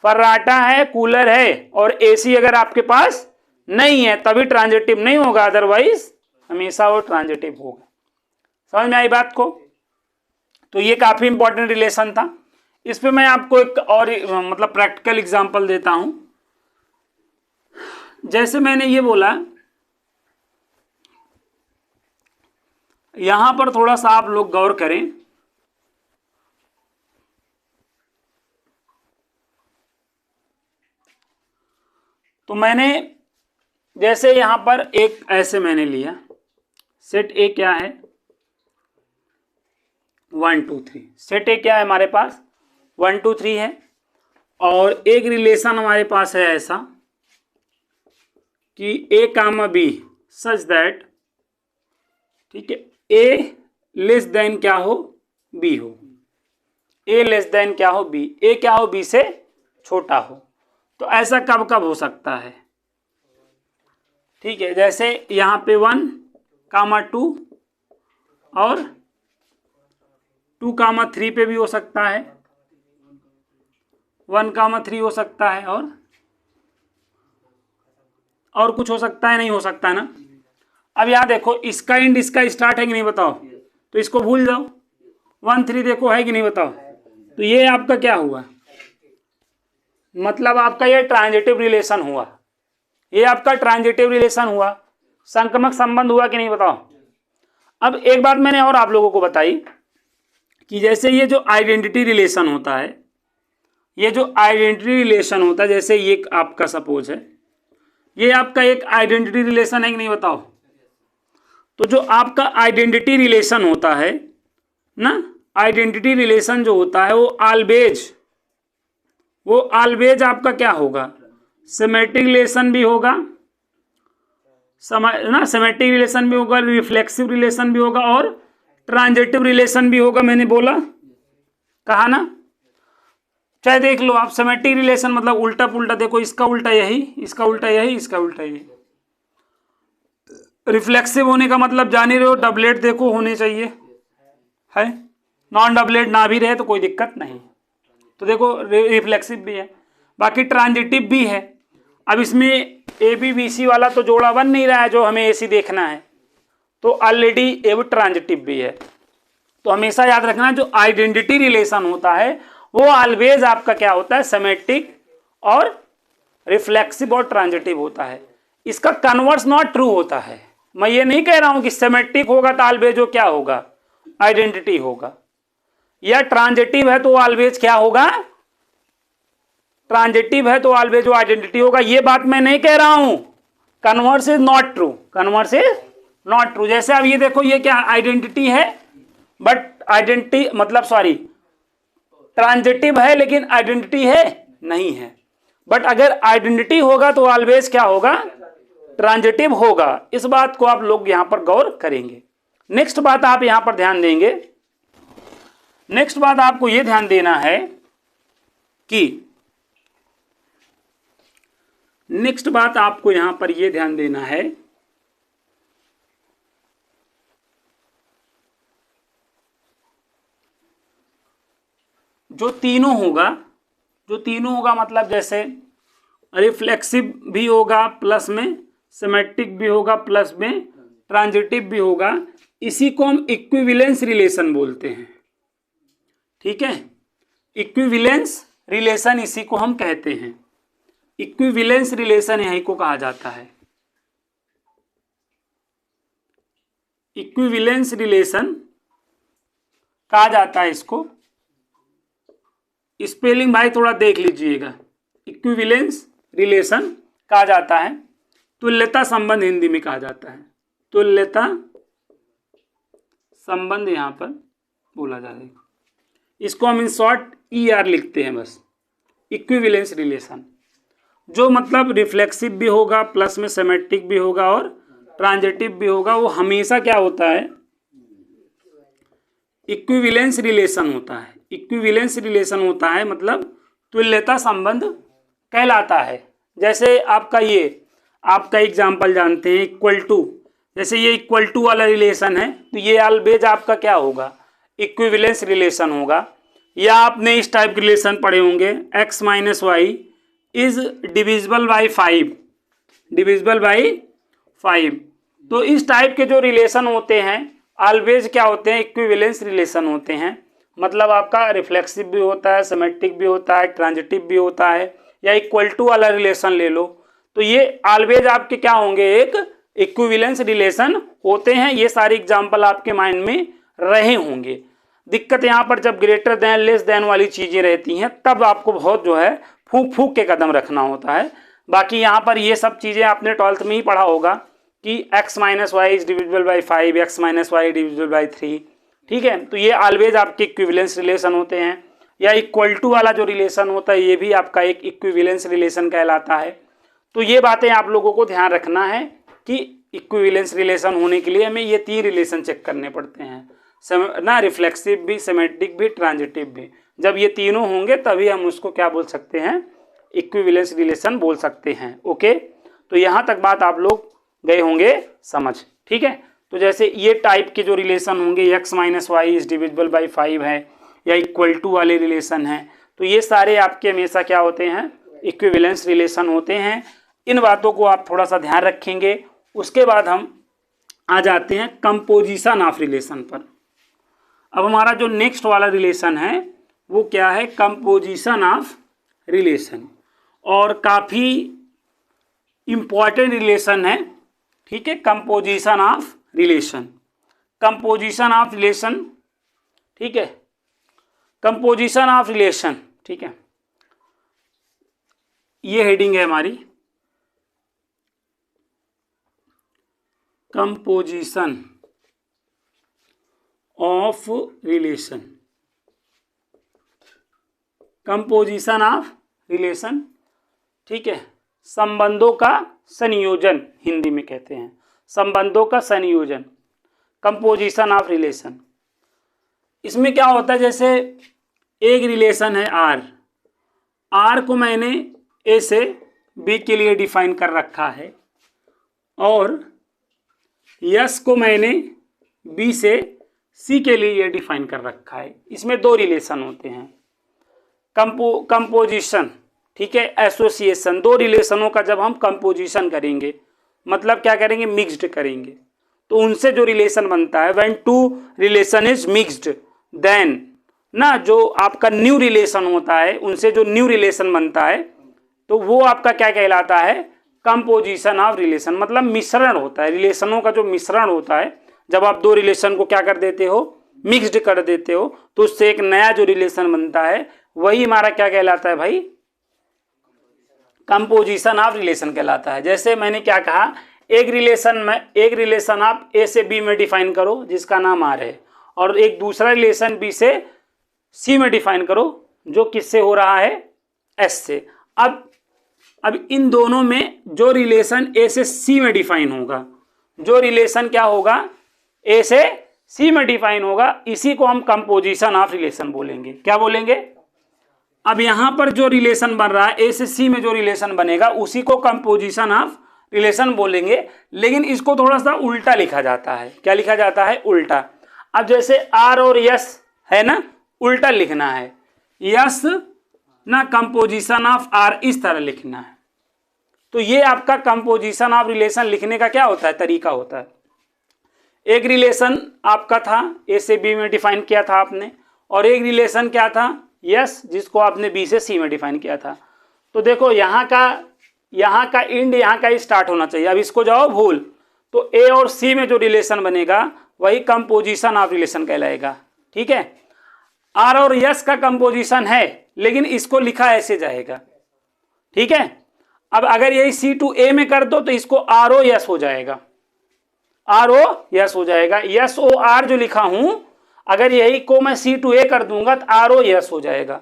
फर्राटा है, कूलर है, और एसी अगर आपके पास नहीं है तभी ट्रांजिटिव नहीं होगा, अदरवाइज हमेशा वो ट्रांजिटिव होगा। समझ में आई बात को? तो ये काफी इंपॉर्टेंट रिलेशन था। इस पे मैं आपको एक और मतलब प्रैक्टिकल एग्जांपल देता हूं। जैसे मैंने ये बोला, यहां पर थोड़ा सा आप लोग गौर करें, तो मैंने जैसे यहां पर एक ऐसे मैंने लिया, सेट ए क्या है 1 2 3, सेट ए क्या है हमारे पास 1 2 3 है, और एक रिलेशन हमारे पास है ऐसा कि ए कामा बी सच दैट, ठीक है, ए लेस देन क्या हो, बी हो, ए लेस देन क्या हो, बी, ए क्या हो, बी से छोटा हो। तो ऐसा कब कब हो सकता है, ठीक है। जैसे यहां पे 1,2 और 2,3 पे भी हो सकता है, 1,3 हो सकता है, और कुछ हो सकता है, नहीं हो सकता है ना। अब यहां देखो इसका एंड इसका स्टार्ट है कि नहीं बताओ, तो इसको भूल जाओ, 1 3 देखो है कि नहीं बताओ, तो ये आपका क्या हुआ, मतलब आपका ये ट्रांजिटिव रिलेशन हुआ, ये आपका ट्रांजिटिव रिलेशन हुआ, संक्रमक संबंध हुआ कि नहीं बताओ। अब एक बात मैंने और आप लोगों को बताई कि जैसे ये जो आइडेंटिटी रिलेशन होता है, ये जो आइडेंटिटी रिलेशन होता है, जैसे ये आपका सपोज है, ये आपका एक आइडेंटिटी रिलेशन है कि नहीं बताओ। तो जो आपका आइडेंटिटी रिलेशन होता है, ना आइडेंटिटी रिलेशन जो होता है वो ऑलवेज आपका क्या होगा, सिमेट्रिक रिलेशन भी होगा, सिमेट्रिक रिलेशन भी होगा, रिफ्लेक्सिव रिलेशन भी होगा और ट्रांजिटिव रिलेशन भी होगा। मैंने बोला, कहा ना, चाहे देख लो आप, सिमेट्रिक रिलेशन मतलब उल्टा पुल्टा, देखो इसका उल्टा यही, इसका उल्टा यही, इसका उल्टा यही। रिफ्लेक्सिव होने का मतलब जान ही रहे हो, डबलेट देखो होने चाहिए, है, नॉन डबलेट ना भी रहे तो कोई दिक्कत नहीं, तो देखो रिफ्लेक्सिव भी है, बाकी ट्रांजिटिव भी है। अब इसमें ए बी बी सी वाला तो जोड़ा बन नहीं रहा है जो हमें ऐसी देखना है, तो ऑलरेडी ए ट्रांजिटिव भी है। तो हमेशा याद रखना जो आइडेंटिटी रिलेशन होता है वो ऑलवेज आपका क्या होता है, सिमेट्रिक और रिफ्लेक्सिव और ट्रांजिटिव होता है। इसका कन्वर्स नॉट ट्रू होता है। मैं ये नहीं कह रहा हूं कि सिमेट्रिक होगा तो ऑलवेज जो क्या होगा, आइडेंटिटी होगा, या ट्रांजिटिव है तो ऑलवेज क्या होगा, ट्रांजिटिव है तो ऑलवेज जो आइडेंटिटी होगा, ये बात मैं नहीं कह रहा हूं। Converse is not true, converse is not true. जैसे अब ये देखो, ये क्या आइडेंटिटी है, बट आइडेंटिटी मतलब सॉरी ट्रांजिटिव है लेकिन आइडेंटिटी है नहीं है। बट अगर आइडेंटिटी होगा तो ऑलवेज क्या होगा, ट्रांजिटिव होगा। इस बात को आप लोग यहां पर गौर करेंगे। नेक्स्ट बात आप यहां पर ध्यान देंगे, नेक्स्ट बात आपको यह ध्यान देना है कि नेक्स्ट बात आपको यहां पर यह ध्यान देना है जो तीनों होगा मतलब जैसे रिफ्लेक्सिव भी होगा, प्लस में सिमेट्रिक भी होगा, प्लस में ट्रांजिटिव भी होगा, इसी को हम इक्विवेलेंस रिलेशन बोलते हैं। ठीक है, इक्विवेलेंस रिलेशन इसी को हम कहते हैं, इक्विवेलेंस रिलेशन यही को कहा जाता है। इक्विवेलेंस रिलेशन कहा जाता है इसको। स्पेलिंग भाई थोड़ा देख लीजिएगा। इक्विवेलेंस रिलेशन कहा जाता है, तुल्यता संबंध हिंदी में कहा जाता है, तुल्यता संबंध यहां पर बोला जाएगा। इसको हम इन शॉर्ट ER लिखते हैं बस। इक्विवेलेंस रिलेशन जो मतलब रिफ्लेक्सिव भी होगा, प्लस में सिमेट्रिक भी होगा और ट्रांजिटिव भी होगा, वो हमेशा क्या होता है, इक्विवेलेंस रिलेशन होता है। इक्विवेलेंस रिलेशन होता है मतलब तुल्यता संबंध कहलाता है। जैसे आपका एग्जाम्पल जानते हैं, इक्वल टू, जैसे ये इक्वल टू वाला रिलेशन है तो ये ऑलवेज आपका क्या होगा, इक्विवेलेंस रिलेशन होगा। या आपने इस टाइप के रिलेशन पढ़े होंगे, x minus Y is divisible by 5, divisible by 5। तो इस टाइप के जो रिलेशन होते हैं ऑलवेज क्या होते हैं, इक्विवेलेंस रिलेशन होते हैं। मतलब आपका रिफ्लेक्सिव भी होता है, सिमेट्रिक भी होता है, ट्रांजिटिव भी होता है, या इक्वल टू वाला रिलेशन ले लो, तो ये ऑलवेज आपके क्या होंगे, एक इक्विवेलेंस रिलेशन होते हैं। ये सारे एग्जाम्पल आपके माइंड में रहे होंगे। दिक्कत यहाँ पर जब ग्रेटर देन लेस देन वाली चीजें रहती हैं तब आपको बहुत जो है फूक फूक के कदम रखना होता है। बाकी यहाँ पर ये सब चीजें आपने 12th में ही पढ़ा होगा कि x minus Y is divisible by 5, x minus Y divisible by 3। ठीक है, तो ये ऑलवेज आपके इक्विवेलेंस रिलेशन होते हैं। या इक्वल टू वाला जो रिलेशन होता है ये भी आपका एक इक्विवेलेंस रिलेशन कहलाता है। तो ये बातें आप लोगों को ध्यान रखना है कि इक्विवेलेंस रिलेशन होने के लिए हमें ये 3 रिलेशन चेक करने पड़ते हैं ना, रिफ्लेक्सिव भी, सिमेट्रिक भी, ट्रांजिटिव भी। जब ये तीनों होंगे तभी हम उसको क्या बोल सकते हैं, इक्विवेलेंस रिलेशन बोल सकते हैं। ओके, तो यहाँ तक बात आप लोग गए होंगे समझ। ठीक है, तो जैसे ये टाइप के जो रिलेशन होंगे, x minus Y is divisible by 5 है, या इक्वल टू वाले रिलेशन हैं, तो ये सारे आपके हमेशा क्या होते हैं, इक्विवेलेंस रिलेशन होते हैं। इन बातों को आप थोड़ा सा ध्यान रखेंगे। उसके बाद हम आ जाते हैं कंपोजिशन ऑफ रिलेशन पर। अब हमारा जो नेक्स्ट वाला रिलेशन है वो क्या है, कंपोजिशन ऑफ रिलेशन, और काफ़ी इंपॉर्टेंट रिलेशन है। ठीक है, composition of relation, composition of relation. ठीक है, कंपोजिशन ऑफ रिलेशन। ठीक है, ये हेडिंग है हमारी, composition of relation, composition of relation, ठीक है, संबंधों का संयोजन हिंदी में कहते हैं, संबंधों का संयोजन, कंपोजिशन ऑफ रिलेशन। इसमें क्या होता है, जैसे एक रिलेशन है आर, आर को मैंने ए से बी के लिए डिफाइन कर रखा है और यस को मैंने बी से सी के लिए डिफाइन कर रखा है। इसमें दो रिलेशन होते हैं, कंपोजिशन, ठीक है, एसोसिएशन। दो रिलेशनों का जब हम कंपोजिशन करेंगे मतलब क्या करेंगे, मिक्स्ड करेंगे, तो उनसे जो रिलेशन बनता है, when two relation is mixed then ना, जो आपका न्यू रिलेशन होता है उनसे जो न्यू रिलेशन बनता है तो वो आपका क्या कहलाता है, कंपोजिशन ऑफ रिलेशन। मतलब मिश्रण होता है, रिलेशनों का जो मिश्रण होता है, जब आप दो रिलेशन को क्या कर देते हो, मिक्स्ड कर देते हो, तो उससे एक नया जो रिलेशन बनता है वही हमारा क्या कहलाता है भाई, कंपोजिशन ऑफ रिलेशन कहलाता है। जैसे मैंने क्या कहा, एक रिलेशन आप ए से बी में डिफाइन करो जिसका नाम आर है, और एक दूसरा रिलेशन बी से सी में डिफाइन करो जो किससे हो रहा है, एस से। अब इन दोनों में जो रिलेशन ए से सी में डिफाइन होगा, जो रिलेशन क्या होगा, ए से सी में डिफाइन होगा, इसी को हम कंपोजिशन ऑफ रिलेशन बोलेंगे। क्या बोलेंगे, अब यहां पर जो रिलेशन बन रहा है ए से सी में जो रिलेशन बनेगा उसी को कंपोजिशन ऑफ रिलेशन बोलेंगे, लेकिन इसको थोड़ा सा उल्टा लिखा जाता है। क्या लिखा जाता है, उल्टा। अब जैसे आर और यस है ना, उल्टा लिखना है, यस ना कंपोजिशन ऑफ आर, इस तरह लिखना है। तो ये आपका कंपोजिशन ऑफ रिलेशन लिखने का क्या होता है, तरीका होता है। एक रिलेशन आपका था ए से बी में डिफाइन किया था आपने, और एक रिलेशन क्या था, यस, जिसको आपने बी से सी में डिफाइन किया था। तो देखो यहाँ का इंड यहाँ का स्टार्ट होना चाहिए। अब इसको जाओ भूल, तो ए और सी में जो रिलेशन बनेगा वही कंपोजिशन ऑफ रिलेशन कहलाएगा, ठीक है। आर और यस का कंपोजिशन है लेकिन इसको लिखा ऐसे जाएगा, ठीक है। अब अगर यही सी टू ए में कर दो तो इसको आर ओ यस हो जाएगा, आर ओ यस हो जाएगा। यस ओ आर जो लिखा हूं, अगर यही को मैं सी टू ए कर दूंगा तो आर ओ यस हो जाएगा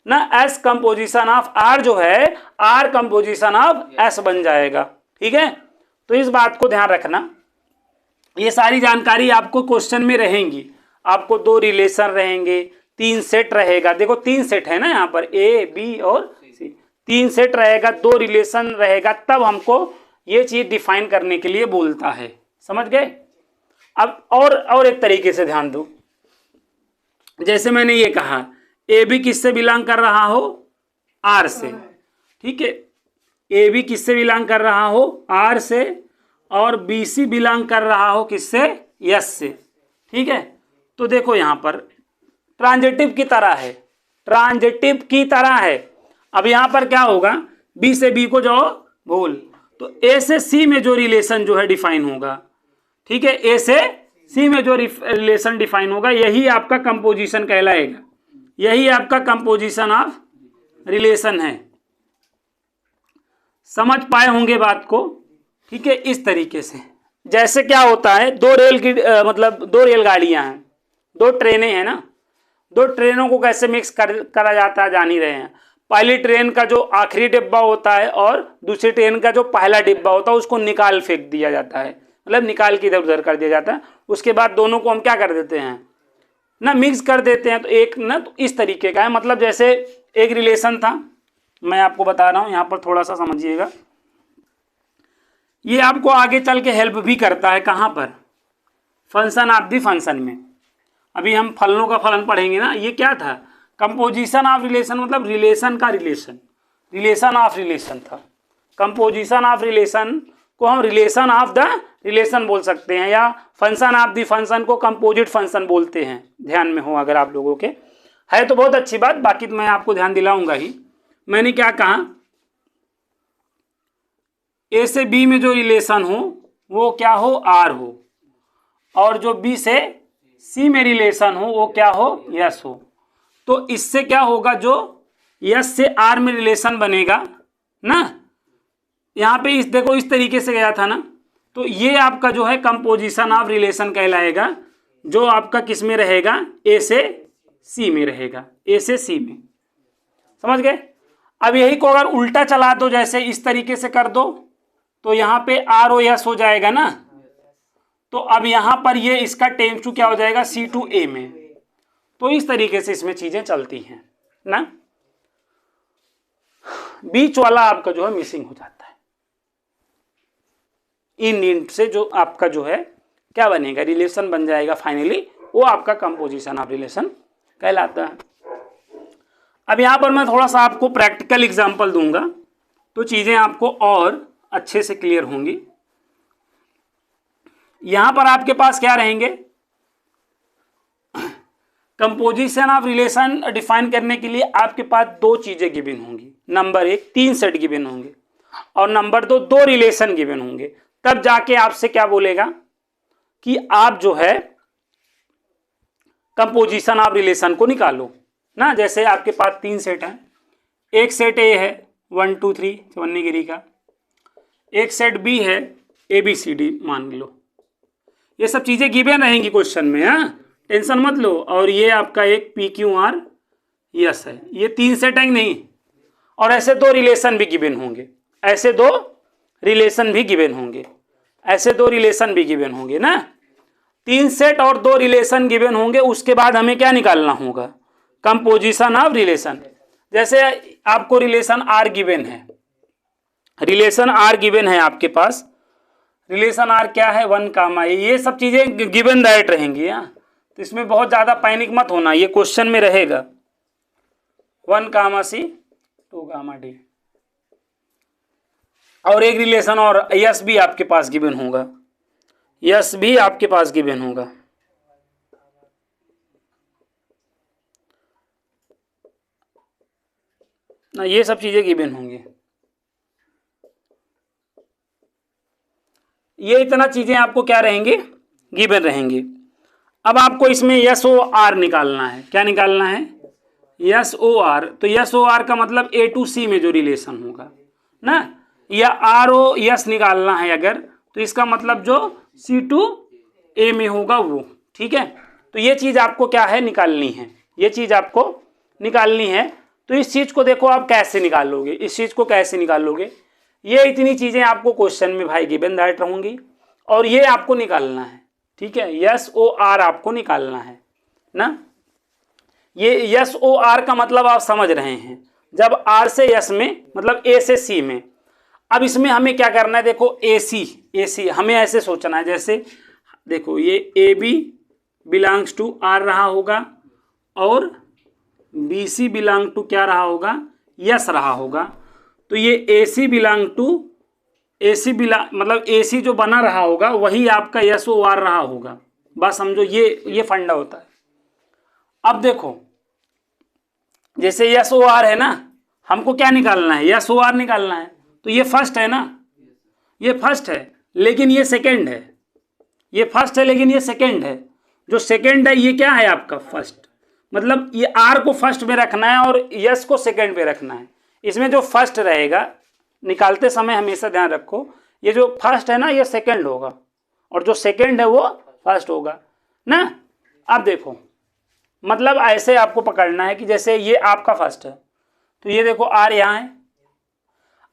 ना। एस कंपोजिशन ऑफ आर जो है, आर कंपोजिशन ऑफ एस बन जाएगा, ठीक है। तो इस बात को ध्यान रखना, ये सारी जानकारी आपको क्वेश्चन में रहेंगी। आपको दो रिलेशन रहेंगे, तीन सेट रहेगा, देखो तीन सेट है ना यहाँ पर, ए बी और सी, तीन सेट रहेगा, दो रिलेशन रहेगा, तब हमको ये चीज डिफाइन करने के लिए बोलता है। समझ गए। अब और एक तरीके से ध्यान दो, जैसे मैंने ये कहा ए बी किससे बिलोंग कर रहा हो, आर से, ठीक है। ए बी किससे बिलोंग कर रहा हो, आर से, और बी सी बिलोंग कर रहा हो किससे, यस से, ठीक है। तो देखो यहाँ पर ट्रांजिटिव की तरह है, ट्रांजिटिव की तरह है। अब यहाँ पर क्या होगा, बी से बी को जाओ भूल, तो ए से सी में जो रिलेशन जो है डिफाइन होगा, ठीक है, ए से सी में जो रिलेशन डिफाइन होगा यही आपका कंपोजिशन कहलाएगा, यही आपका कंपोजिशन ऑफ रिलेशन है। समझ पाए होंगे बात को, ठीक है। इस तरीके से जैसे क्या होता है, दो रेलगाड़ियां हैं, दो ट्रेनें हैं ना, दो ट्रेनों को कैसे मिक्स करा जाता है जान ही रहे हैं। पहली ट्रेन का जो आखिरी डिब्बा होता है और दूसरी ट्रेन का जो पहला डिब्बा होता है उसको निकाल फेंक दिया जाता है, मतलब निकाल के इधर उधर कर दिया जाता है। उसके बाद दोनों को हम क्या कर देते हैं ना, मिक्स कर देते हैं। तो एक ना, तो इस तरीके का है। मतलब जैसे एक रिलेशन था, मैं आपको बता रहा हूं, यहाँ पर थोड़ा सा समझिएगा, ये आपको आगे चल के हेल्प भी करता है। कहाँ पर, फंक्शन ऑफ द फंक्शन में। अभी हम फलनों का फलन पढ़ेंगे ना। ये क्या था, कंपोजिशन ऑफ रिलेशन, मतलब रिलेशन का रिलेशन, रिलेशन ऑफ रिलेशन था। कंपोजिशन ऑफ रिलेशन को हम रिलेशन ऑफ द रिलेशन बोल सकते हैं, या फंक्शन ऑफ द फंक्शन को कंपोजिट फंक्शन बोलते हैं। ध्यान में हो अगर आप लोगों के, है तो बहुत अच्छी बात, बाकी तो मैं आपको ध्यान दिलाऊंगा ही। मैंने क्या कहा, ए से बी में जो रिलेशन हो वो क्या हो, आर हो, और जो बी से सी में रिलेशन हो वो क्या हो, यस हो। तो इससे क्या होगा, जो यस से आर में रिलेशन बनेगा ना, यहाँ पे इस देखो इस तरीके से गया था ना, तो ये आपका जो है कंपोजिशन ऑफ रिलेशन कहलाएगा। जो आपका किस में रहेगा, ए से सी में रहेगा, ए से सी में, समझ गए। अब यही को अगर उल्टा चला दो, जैसे इस तरीके से कर दो, तो यहाँ पे आर ओ एस हो जाएगा ना, तो अब यहाँ पर ये इसका टेंस टू क्या हो जाएगा, सी टू ए में। तो इस तरीके से इसमें चीजें चलती हैं ना, बीच वाला आपका जो है मिसिंग हो जाता है। इन से जो आपका जो है क्या बनेगा, रिलेशन बन जाएगा फाइनली, वो आपका कंपोजिशन ऑफ रिलेशन कहलाता है। अब यहाँ पर मैं थोड़ा सा आपको प्रैक्टिकल एग्जांपल दूंगा, तो चीजें आपको और अच्छे से क्लियर होंगी। यहां पर आपके पास क्या रहेंगे, कंपोजिशन ऑफ रिलेशन डिफाइन करने के लिए आपके पास दो चीजें गिवन होंगी। नंबर एक, 3 सेट गिवन होंगे, और नंबर दो रिलेशन गिवन होंगे। तब जाके आपसे क्या बोलेगा कि आप जो है कंपोजिशन ऑफ रिलेशन को निकालो ना। जैसे आपके पास 3 सेट हैं, एक सेट ए है 1 2 3 चवन्नीगिरी का, एक सेट बी है ABCD मान लो। ये सब चीजें गिवन रहेंगी क्वेश्चन में, हाँ टेंशन मत लो। और ये आपका एक PQR यस है, ये 3 सेट है नहीं। और ऐसे 2 रिलेशन भी गिवन होंगे, ऐसे 2 रिलेशन भी गिवन होंगे, ऐसे 2 रिलेशन भी गिवन होंगे ना। 3 सेट और 2 रिलेशन गिवन होंगे। उसके बाद हमें क्या निकालना होगा, कंपोजिशन ऑफ रिलेशन। जैसे आपको रिलेशन आर गिवन है, रिलेशन आर गिवन है आपके पास, रिलेशन आर क्या है 1 कामा, ये सब चीजें गिवन डायरेक्ट रहेंगी। तो इसमें बहुत ज्यादा पैनिक मत होना, ये क्वेश्चन में रहेगा 1 कामा सी 2 कामा डी। और एक रिलेशन और यस भी आपके पास गिवन होगा, यस भी आपके पास गिवन होगा। ना ये सब चीजें गिवन होंगी, ये इतना चीजें आपको क्या रहेंगी, गिवन रहेंगी। अब आपको इसमें SOR निकालना है। क्या निकालना है, SOR। तो SOR का मतलब A to C में जो रिलेशन होगा ना, या ROS निकालना है अगर, तो इसका मतलब जो C to A में होगा वो, ठीक है। तो ये चीज आपको क्या है निकालनी है, ये चीज आपको निकालनी है। तो इस चीज को देखो आप कैसे निकालोगे, इस चीज को कैसे निकालोगे, ये इतनी चीजें आपको क्वेश्चन में भाई गिवन डायरेक्ट रहूंगी, और ये आपको निकालना है, ठीक है। SOR आपको निकालना है ना। ये SOR का मतलब आप समझ रहे हैं, जब R से S में मतलब A से C में। अब इसमें हमें क्या करना है, देखो AC हमें ऐसे सोचना है, जैसे देखो ये AB बिलोंग्स टू R रहा होगा, और BC बिलोंग टू क्या रहा होगा, यस रहा होगा। तो ये AC बिलोंग टू मतलब AC जो बना रहा होगा वही आपका SOR रहा होगा। बस समझो, ये फंडा होता है। अब देखो जैसे SOR है ना, हमको क्या निकालना है, SOR निकालना है। तो ये फर्स्ट है ना, ये फर्स्ट है लेकिन ये सेकंड है, ये फर्स्ट है लेकिन ये सेकंड है। जो सेकंड है ये क्या है आपका फर्स्ट, मतलब ये R को फर्स्ट में रखना है और S को सेकंड पे रखना है। इसमें जो फर्स्ट रहेगा निकालते समय हमेशा ध्यान रखो, ये जो फर्स्ट है ना ये सेकंड होगा, और जो सेकंड है वो फर्स्ट होगा ना। अब देखो मतलब ऐसे आपको पकड़ना है कि जैसे ये आपका फर्स्ट है, तो ये देखो R यहाँ है।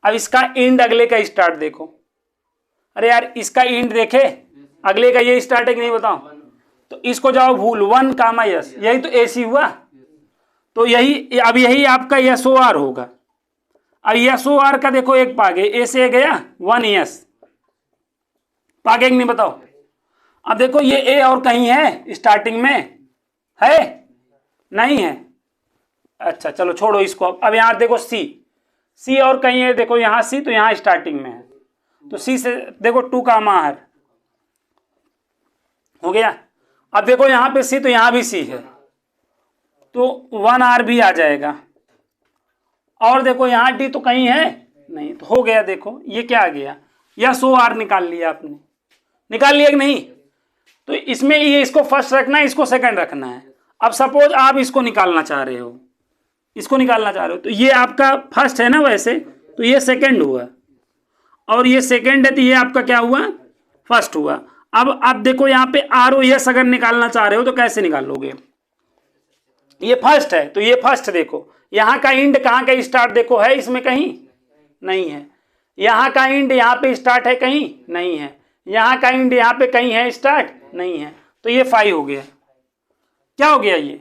अब इसका इंड अगले का स्टार्ट देखो, अरे यार इसका इंड देखे, अगले का ये स्टार्ट है कि नहीं बताओ। तो इसको जाओ भूल, 1 कामा यस, यही तो AC हुआ। तो यही अब यही आपका SOR होगा। अब SOR का देखो एक पागे, A से गया 1 यस, पागे नहीं बताओ। अब देखो ये A और कहीं है स्टार्टिंग में है, नहीं है। अच्छा चलो छोड़ो इसको। अब यहाँ देखो C और कहीं है, देखो यहाँ C, तो यहाँ स्टार्टिंग में है। तो C से देखो 2 कामा R हो गया। अब देखो यहाँ पे C, तो यहाँ भी C है, तो 1 R भी आ जाएगा। और देखो यहाँ D तो कहीं है नहीं, तो हो गया। देखो ये क्या आ गया, SOR निकाल लिया आपने, निकाल लिया कि नहीं। तो इसमें ये इसको फर्स्ट रखना है, इसको सेकंड रखना है। अब सपोज आप इसको निकालना चाह रहे हो, इसको निकालना चाह रहे हो, तो ये आपका फर्स्ट है ना वैसे, तो ये सेकंड हुआ, और ये सेकंड है तो ये आपका क्या हुआ, फर्स्ट हुआ। अब देखो यहाँ पे आर ओ एस अगर निकालना चाह रहे हो तो कैसे निकालोगे, ये फर्स्ट है तो ये फर्स्ट देखो, यहाँ का इंड कहाँ का स्टार्ट देखो है इसमें कहीं नहीं है, यहाँ का इंड यहाँ पे स्टार्ट है कहीं नहीं है, यहाँ का इंड यहाँ पे कहीं है स्टार्ट नहीं है, तो ये 5 हो गया। क्या हो गया, ये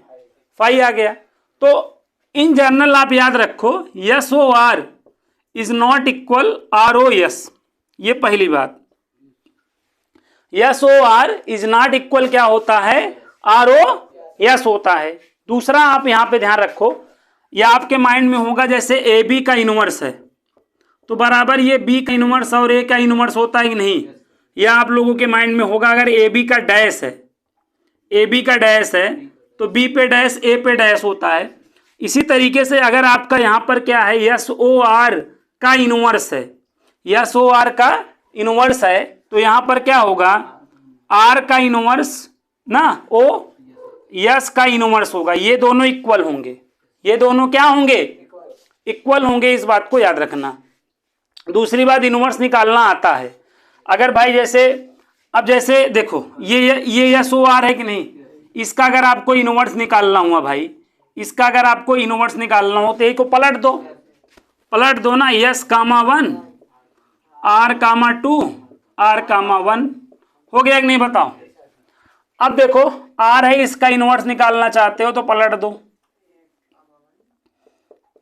5 आ गया। तो इन जनरल आप याद रखो S O R is not equal R O S, ये पहली बात। S O R is not equal क्या होता है, आर ओ एस होता है। दूसरा आप यहां पे ध्यान रखो, या आपके माइंड में होगा जैसे ए बी का इनवर्स है तो बराबर ये बी का इनवर्स और ए का इनवर्स होता है कि नहीं, या आप लोगों के माइंड में होगा अगर ए बी का डैश है, ए बी का डैश है तो बी पे डैश ए पे डैश होता है। इसी तरीके से अगर आपका यहाँ पर क्या है, एस ओ आर का इनवर्स है, एस ओ आर का इनवर्स है तो यहाँ पर क्या होगा, आर का इनवर्स ना ओ एस का इनवर्स होगा, ये दोनों इक्वल होंगे, ये दोनों क्या होंगे, इक्वल होंगे, इस बात को याद रखना। दूसरी बात, इनवर्स निकालना आता है। अगर भाई जैसे अब जैसे देखो ये एस ओ आर है कि नहीं, इसका अगर आपको इनवर्स निकालना हुआ भाई, इसका अगर आपको इनवर्स निकालना हो तो एक को पलट दो ना, S comma 1 R comma 2 R comma 1 हो गया कि नहीं बताओ। अब देखो आर है, इसका इनवर्स निकालना चाहते हो तो पलट दो,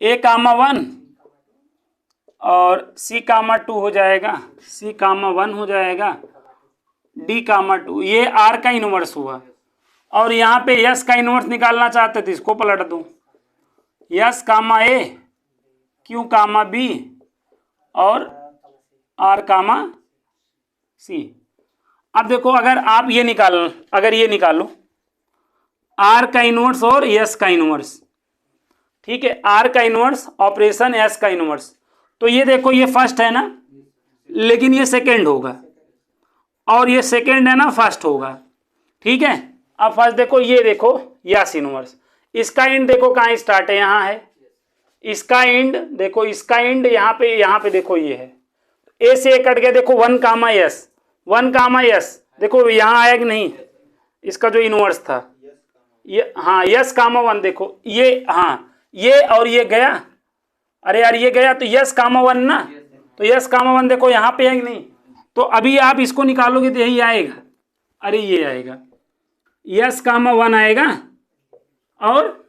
ए कामा 1 और सी कामा 2 हो जाएगा, सी कामा 1 हो जाएगा, डी कामा 2, ये आर का इनवर्स हुआ। और यहाँ पे यस का इनवर्स निकालना चाहते तो इसको पलट दो, यस कामा ए, क्यू कामा बी और आर कामा सी। अब देखो अगर आप ये निकालो आर का इनवर्स और यस का इनवर्स, ठीक है, आर का इनवर्स ऑपरेशन एस का इनवर्स, तो ये देखो ये फर्स्ट है ना, लेकिन ये सेकेंड होगा, और ये सेकेंड है ना फर्स्ट होगा, ठीक है। अब फर्स्ट देखो, ये देखो यस इनवर्स, इसका इंड देखो कहाँ स्टार्ट है, यहाँ है, इसका इंड देखो, इसका इंड यहाँ पे देखो ये है, ए से कट गया, देखो 1 कामा यस देखो यहाँ आया कि नहीं, इसका जो इनवर्स था ये, हाँ यस कामा 1 देखो ये, हाँ ये और ये गया, अरे यार ये गया तो यस कामा 1 ना, तो यस कामा 1 देखो यहाँ पे है कि नहीं, तो अभी आप इसको निकालोगे तो यही आएगा, अरे ये आएगा यस कामा 1 आएगा और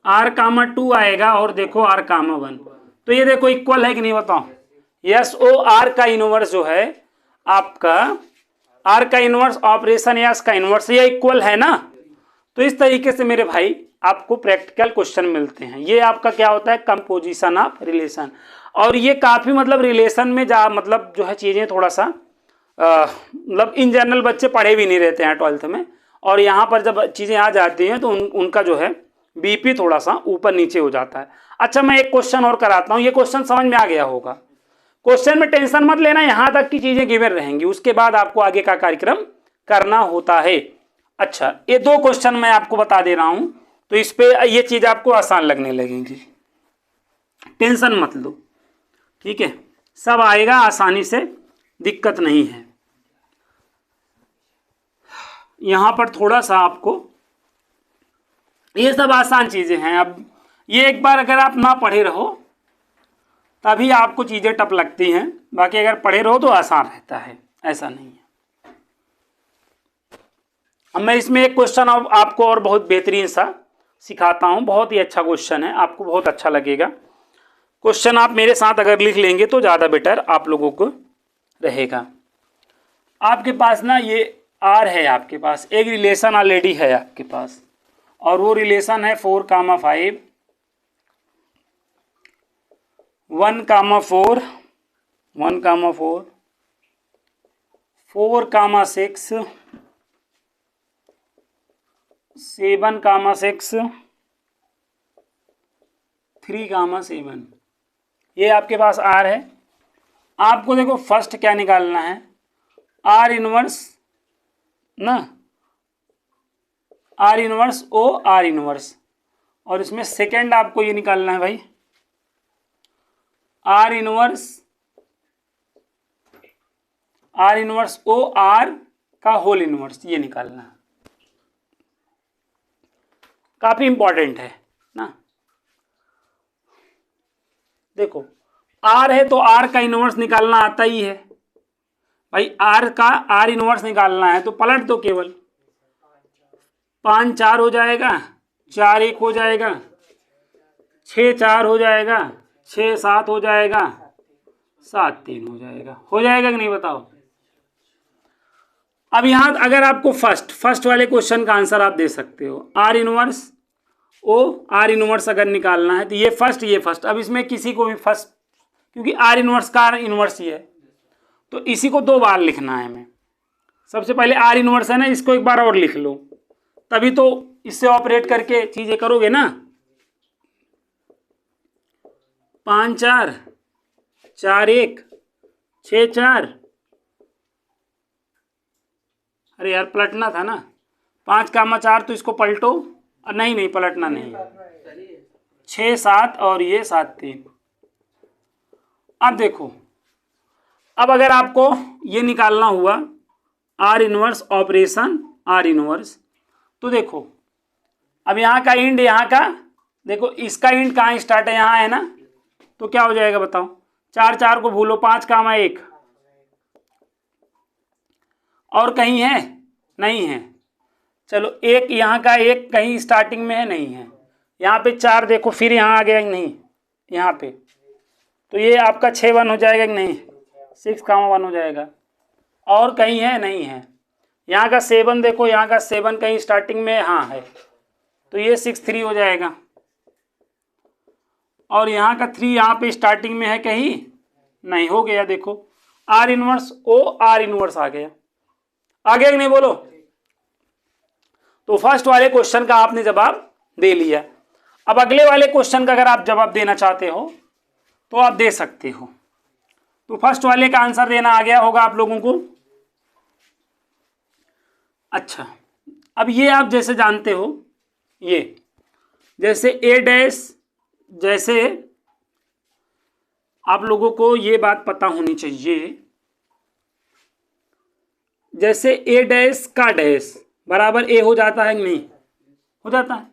आर कामा 2 आएगा, और देखो आर कामा 1, तो ये देखो इक्वल है कि नहीं बताओ। यस ओ आर का इनवर्स जो है आपका, आर का इनवर्स ऑपरेशन यस का इनवर्स, ये इक्वल है ना। तो इस तरीके से मेरे भाई आपको प्रैक्टिकल क्वेश्चन मिलते हैं। ये आपका क्या होता है, कंपोजिशन ऑफ रिलेशन, और ये काफी मतलब रिलेशन में मतलब जो है चीजें थोड़ा सा मतलब इन जनरल बच्चे पढ़े भी नहीं रहते हैं 12th में, और यहाँ पर जब चीजें आ जाती हैं तो उनका जो है बीपी थोड़ा सा ऊपर नीचे हो जाता है। अच्छा मैं एक क्वेश्चन और कराता हूँ, ये क्वेश्चन समझ में आ गया होगा, क्वेश्चन में टेंशन मत लेना, यहाँ तक की चीजें गिवन रहेंगी, उसके बाद आपको आगे का कार्यक्रम करना होता है। अच्छा ये 2 क्वेश्चन मैं आपको बता दे रहा हूँ, तो इस पे ये चीज आपको आसान लगने लगेगी, टेंशन मत लो, ठीक है, सब आएगा आसानी से, दिक्कत नहीं है। यहां पर थोड़ा सा आपको ये सब आसान चीजें हैं, अब ये एक बार अगर आप ना पढ़े रहो तभी आपको चीजें टफ लगती हैं, बाकी अगर पढ़े रहो तो आसान रहता है, ऐसा नहीं है। अब मैं इसमें एक क्वेश्चन आपको और बहुत बेहतरीन सा सिखाता हूं, बहुत ही अच्छा क्वेश्चन है, आपको बहुत अच्छा लगेगा। क्वेश्चन आप मेरे साथ अगर लिख लेंगे तो ज़्यादा बेटर आप लोगों को रहेगा। आपके पास ना ये आर है, आपके पास एक रिलेशन ऑलरेडी है आपके पास, और वो रिलेशन है 4, 5, 1, 4, 1, 4, 4, 6, 7, 6, 3, 7, ये आपके पास आर है। आपको देखो फर्स्ट क्या निकालना है, आर इनवर्स ना, R inverse O R inverse, और इसमें सेकेंड आपको ये निकालना है भाई R inverse R inverse O R का होल इनवर्स, ये निकालना है। काफी इंपॉर्टेंट है ना। देखो आर है तो आर का इनवर्स निकालना आता ही है भाई, आर का आर इनवर्स निकालना है तो पलट दो केवल, 5 4 हो जाएगा, 4 1 हो जाएगा, 6 4 हो जाएगा, 6 7 हो जाएगा, 7 3 हो जाएगा। हो जाएगा कि नहीं बताओ। अब यहां अगर आपको फर्स्ट वाले क्वेश्चन का आंसर आप दे सकते हो, R inverse O R inverse अगर निकालना है तो ये फर्स्ट। अब इसमें किसी को भी फर्स्ट, क्योंकि आर इनवर्स का आर इनवर्स ही है तो इसी को 2 बार लिखना है। मैं सबसे पहले आर इनवर्स है ना, इसको एक बार और लिख लो, तभी तो इससे ऑपरेट करके चीजें करोगे ना। 5 4 4 1 6 4, अरे यार पलटना था ना, 5 कामा 4 तो इसको पलटो, नहीं पलटना नहीं, 6 7 और ये 7 3। अब देखो, अब अगर आपको ये निकालना हुआ are inverse operation are inverse, तो देखो अब यहाँ का इंड, यहाँ का देखो इसका इंड कहाँ स्टार्ट है, यहाँ है ना, तो क्या हो जाएगा बताओ। 4 4 को भूलो, 5 कामा 1, और कहीं है नहीं है, चलो एक यहाँ का एक कहीं स्टार्टिंग में है नहीं है, यहाँ पे 4 देखो फिर यहाँ आ गया कि नहीं यहाँ पे, तो ये आपका 6 1 हो जाएगा कि नहीं, 6 कामा 1 हो जाएगा, और कहीं है नहीं है। यहाँ का 7 देखो, यहाँ का 7 कहीं स्टार्टिंग में हाँ है, तो ये 6 3 हो जाएगा, और यहाँ का 3 यहाँ पे स्टार्टिंग में है कहीं नहीं, हो गया। देखो R inverse O R inverse आ गया कि नहीं बोलो। तो फर्स्ट वाले क्वेश्चन का आपने जवाब दे लिया। अब अगले वाले क्वेश्चन का अगर आप जवाब देना चाहते हो तो आप दे सकते हो। तो फर्स्ट वाले का आंसर देना आ गया होगा आप लोगों को। अच्छा, अब ये आप जैसे जानते हो, ये जैसे ए डैश, जैसे आप लोगों को ये बात पता होनी चाहिए, जैसे ए डैश का डैश बराबर ए हो जाता है कि नहीं, हो जाता है,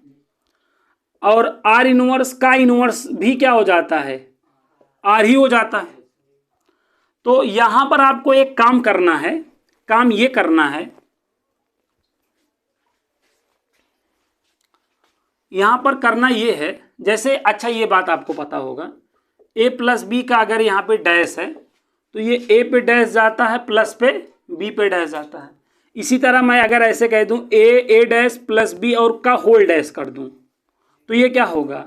और आर इनवर्स का इनवर्स भी क्या हो जाता है, आर ही हो जाता है। तो यहां पर आपको एक काम करना है, काम ये करना है, यहां पर करना ये है, जैसे अच्छा ये बात आपको पता होगा, ए प्लस बी का अगर यहाँ पे डैश है तो ये ए पे डैश जाता है, प्लस पे बी पे डैश जाता है। इसी तरह मैं अगर ऐसे कह दूं ए डैश प्लस बी और का होल डैश कर दूं तो ये क्या होगा,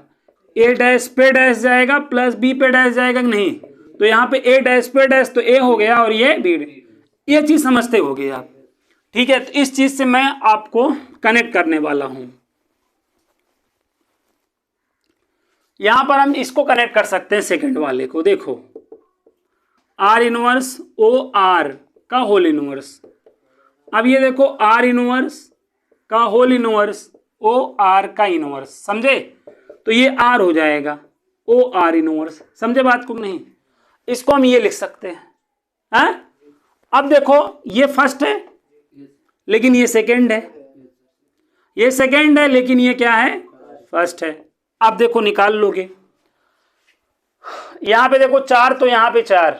ए डैश पे डैश जाएगा प्लस बी पे डैश जाएगा कि नहीं, तो यहाँ पे ए डैश पे डैश तो ए हो गया और ये बी, ये चीज समझते होगे आप, ठीक है। तो इस चीज से मैं आपको कनेक्ट करने वाला हूं। यहां पर हम इसको कनेक्ट कर सकते हैं सेकंड वाले को, देखो आर इनवर्स ओ आर का होल इनवर्स। अब ये देखो आर इनवर्स का होल इनवर्स ओ आर का इनवर्स, समझे, तो ये आर हो जाएगा ओ आर इनवर्स, समझे बात को नहीं। इसको हम ये लिख सकते हैं। अब देखो ये फर्स्ट है लेकिन ये सेकंड है, ये सेकंड है लेकिन ये क्या है, फर्स्ट है। अब देखो निकाल लोगे, यहां पे देखो 4 तो यहां पे 4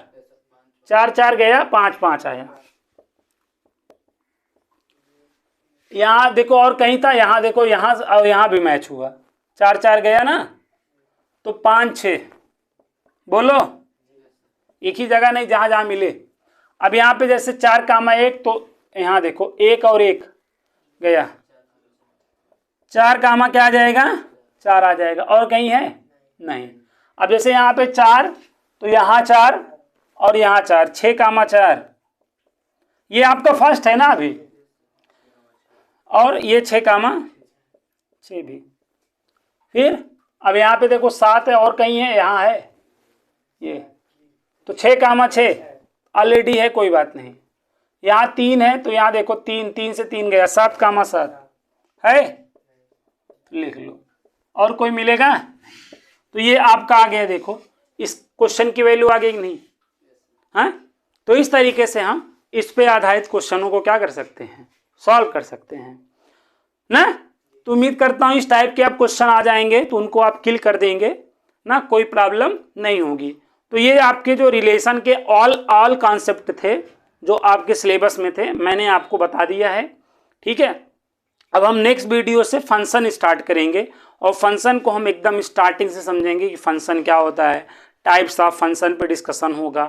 4 4 गया, 5 5 आया, यहां देखो और कहीं था, यहां देखो यहां और यहां भी मैच हुआ, 4 4 गया ना, तो 5 6, बोलो एक ही जगह नहीं, जहां जहां मिले। अब यहां पे जैसे 4 कामा 1, तो यहां देखो 1 और 1 गया, 4 कामा क्या आ जाएगा, 4 आ जाएगा, और कहीं है नहीं। अब जैसे यहाँ पे 4 तो यहाँ 4 और यहाँ 4, 6 कामा 4, ये आपका फर्स्ट है ना अभी, और ये 6 कामा 6 भी। फिर अब यहाँ पे देखो 7 है और कहीं है, यहाँ है ये, तो 6 कामा 6 ऑलरेडी है, कोई बात नहीं। यहाँ 3 है तो यहाँ देखो 3 3 से 3 गया, 7 कामा 7 है, लिख लो। और कोई मिलेगा तो ये आपका आ गया, देखो इस क्वेश्चन की वैल्यू आ गई कि नहीं, हाँ। तो इस तरीके से हम इस पे आधारित क्वेश्चनों को क्या कर सकते हैं, सॉल्व कर सकते हैं ना। तो उम्मीद करता हूं इस टाइप के आप क्वेश्चन आ जाएंगे तो उनको आप किल कर देंगे ना, कोई प्रॉब्लम नहीं होगी। तो ये आपके जो रिलेशन के ऑल कॉन्सेप्ट थे जो आपके सिलेबस में थे, मैंने आपको बता दिया है, ठीक है। अब हम नेक्स्ट वीडियो से फंक्शन स्टार्ट करेंगे और फंक्शन को हम एकदम स्टार्टिंग से समझेंगे कि फंक्शन क्या होता है, टाइप्स ऑफ फंक्शन पे डिस्कशन होगा।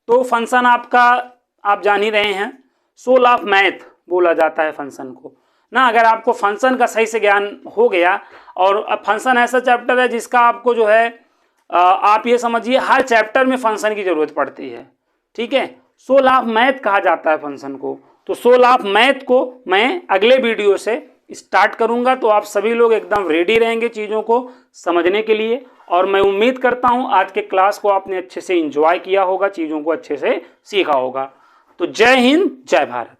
तो फंक्शन आपका आप जान ही रहे हैं, सोल ऑफ मैथ बोला जाता है फंक्शन को ना। अगर आपको फंक्शन का सही से ज्ञान हो गया, और अब फंक्शन ऐसा चैप्टर है जिसका आपको जो है आप ये समझिए हर चैप्टर में फंक्शन की जरूरत पड़ती है, ठीक है। सोल ऑफ मैथ कहा जाता है फंक्शन को। तो सोल ऑफ मैथ को मैं अगले वीडियो से स्टार्ट करूंगा, तो आप सभी लोग एकदम रेडी रहेंगे चीज़ों को समझने के लिए। और मैं उम्मीद करता हूं आज के क्लास को आपने अच्छे से एंजॉय किया होगा, चीज़ों को अच्छे से सीखा होगा। तो जय हिंद, जय भारत।